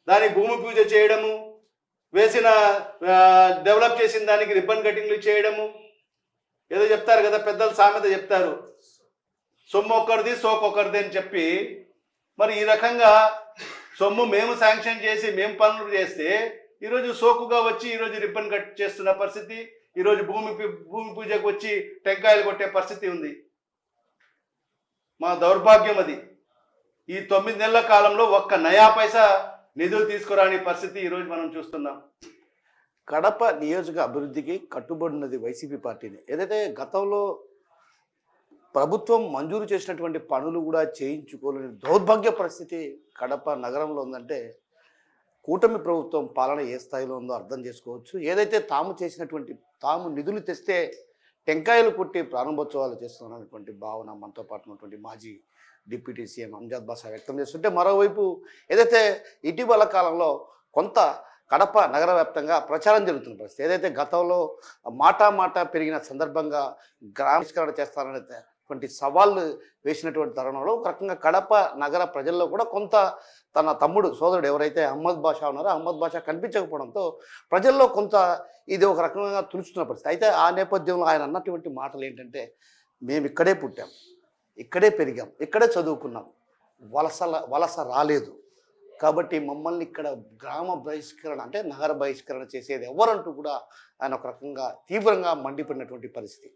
Speaker 2: దానికి భూమి పూజ చేయడము, వేసిన డెవలప్ చేసిన దానికి రిబ్బన్ కటింగ్లు చేయడము, ఏదో చెప్తారు కదా పెద్దలు సామెత చెప్తారు, సొమ్ము ఒక్కరిది సోకొకరిది అని చెప్పి. మరి ఈ రకంగా సొమ్ము మేము శాంక్షన్ చేసి మేము పనులు చేస్తే ఈరోజు సోకుగా వచ్చి ఈరోజు రిబ్బన్ కట్ చేస్తున్న పరిస్థితి, ఈరోజు భూమి పూజకు వచ్చి టెంకాయలు కొట్టే పరిస్థితి ఉంది. మా దౌర్భాగ్యం అది. ఈ 9 నెలల కాలంలో ఒక్క నయా పైసా నిధులు తీసుకురాని పరిస్థితి ఈరోజు మనం చూస్తున్నాం.
Speaker 1: కడప నియోజక అభివృద్ధికి కట్టుబడినది వైసీపీ పార్టీని. ఏదైతే గతంలో ప్రభుత్వం మంజూరు చేసినటువంటి పనులు కూడా చేయించుకోలేని దౌర్భాగ్య పరిస్థితి కడప నగరంలో ఉందంటే కూటమి ప్రభుత్వం పాలన ఏ స్థాయిలో ఉందో అర్థం చేసుకోవచ్చు. ఏదైతే తాము నిధులు తెస్తే టెంకాయలు కొట్టి ప్రారంభోత్సవాలు చేస్తున్నటువంటి భావన మనతో పాటు ఉన్నటువంటి మాజీ డిప్యూటీ సీఎం అంజద్ బాషా వ్యక్తం చేస్తుంటే, మరోవైపు ఏదైతే ఇటీవల కాలంలో కొంత కడప నగర వ్యాప్తంగా ప్రచారం జరుగుతున్న పరిస్థితి, ఏదైతే గతంలో మాట పెరిగిన సందర్భంగా గ్రామీకరణ చేస్తారనేటువంటి సవాళ్ళు వేసినటువంటి తరుణంలో ఒక రకంగా కడప నగర ప్రజల్లో కూడా కొంత తన తమ్ముడు సోదరుడు ఎవరైతే అహ్మద్ బాషా ఉన్నారో అహ్మద్ బాషా కనిపించకపోవడంతో ప్రజల్లో కొంత ఇది ఒక రకంగా తులుచుతున్న పరిస్థితి. అయితే ఆ నేపథ్యంలో ఆయన అన్నటువంటి మాటలు ఏంటంటే, మేము ఇక్కడే పుట్టాం, ఇక్కడే పెరిగాం, ఇక్కడే చదువుకున్నాం, వలస రాలేదు, కాబట్టి మమ్మల్ని ఇక్కడ గ్రామ బహిష్కరణ అంటే నగర బహిష్కరణ చేసేది ఎవరంటూ కూడా ఆయన ఒక రకంగా తీవ్రంగా మండిపడినటువంటి పరిస్థితి.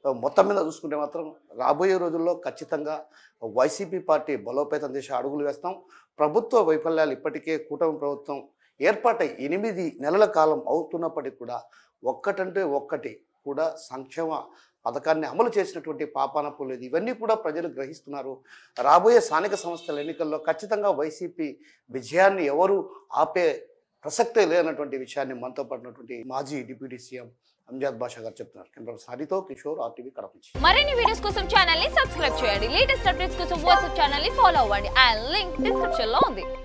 Speaker 1: మొత్తం మీద చూసుకుంటే మాత్రం రాబోయే రోజుల్లో ఖచ్చితంగా వైసీపీ పార్టీ బలోపేతం చేసే అడుగులు వేస్తాం. ప్రభుత్వ వైఫల్యాలు ఇప్పటికే కూటమి ప్రభుత్వం ఏర్పాటై 8 నెలల కాలం అవుతున్నప్పటికీ కూడా ఒక్కటంటే ఒక్కటి కూడా సంక్షేమ పథకాన్ని అమలు చేసినటువంటి పాపాన పోలేదు. ఇవన్నీ కూడా ప్రజలు గ్రహిస్తున్నారు. రాబోయే స్థానిక సంస్థల ఎన్నికల్లో ఖచ్చితంగా వైసీపీ విజయాన్ని ఎవరు ఆపే ప్రసక్తే లేనటువంటి విషయాన్ని మనతో పడినటువంటి మాజీ డిప్యూటీ సీఎం అంజాద్ బాషా గారు చెప్తున్నారు. కెమెరా హరితో కిషోర్, RTV కడప నుంచి.
Speaker 3: మరిన్ని వీడియోస్ కోసం ఛానల్ ని సబ్స్క్రైబ్ చేయండి. లేటెస్ట్ అప్డేట్స్ కోసం వాట్సాప్ ఛానల్ ని ఫాలో అవ్వండి. ఆ లింక్ డిస్క్రిప్షన్ లో ఉంది.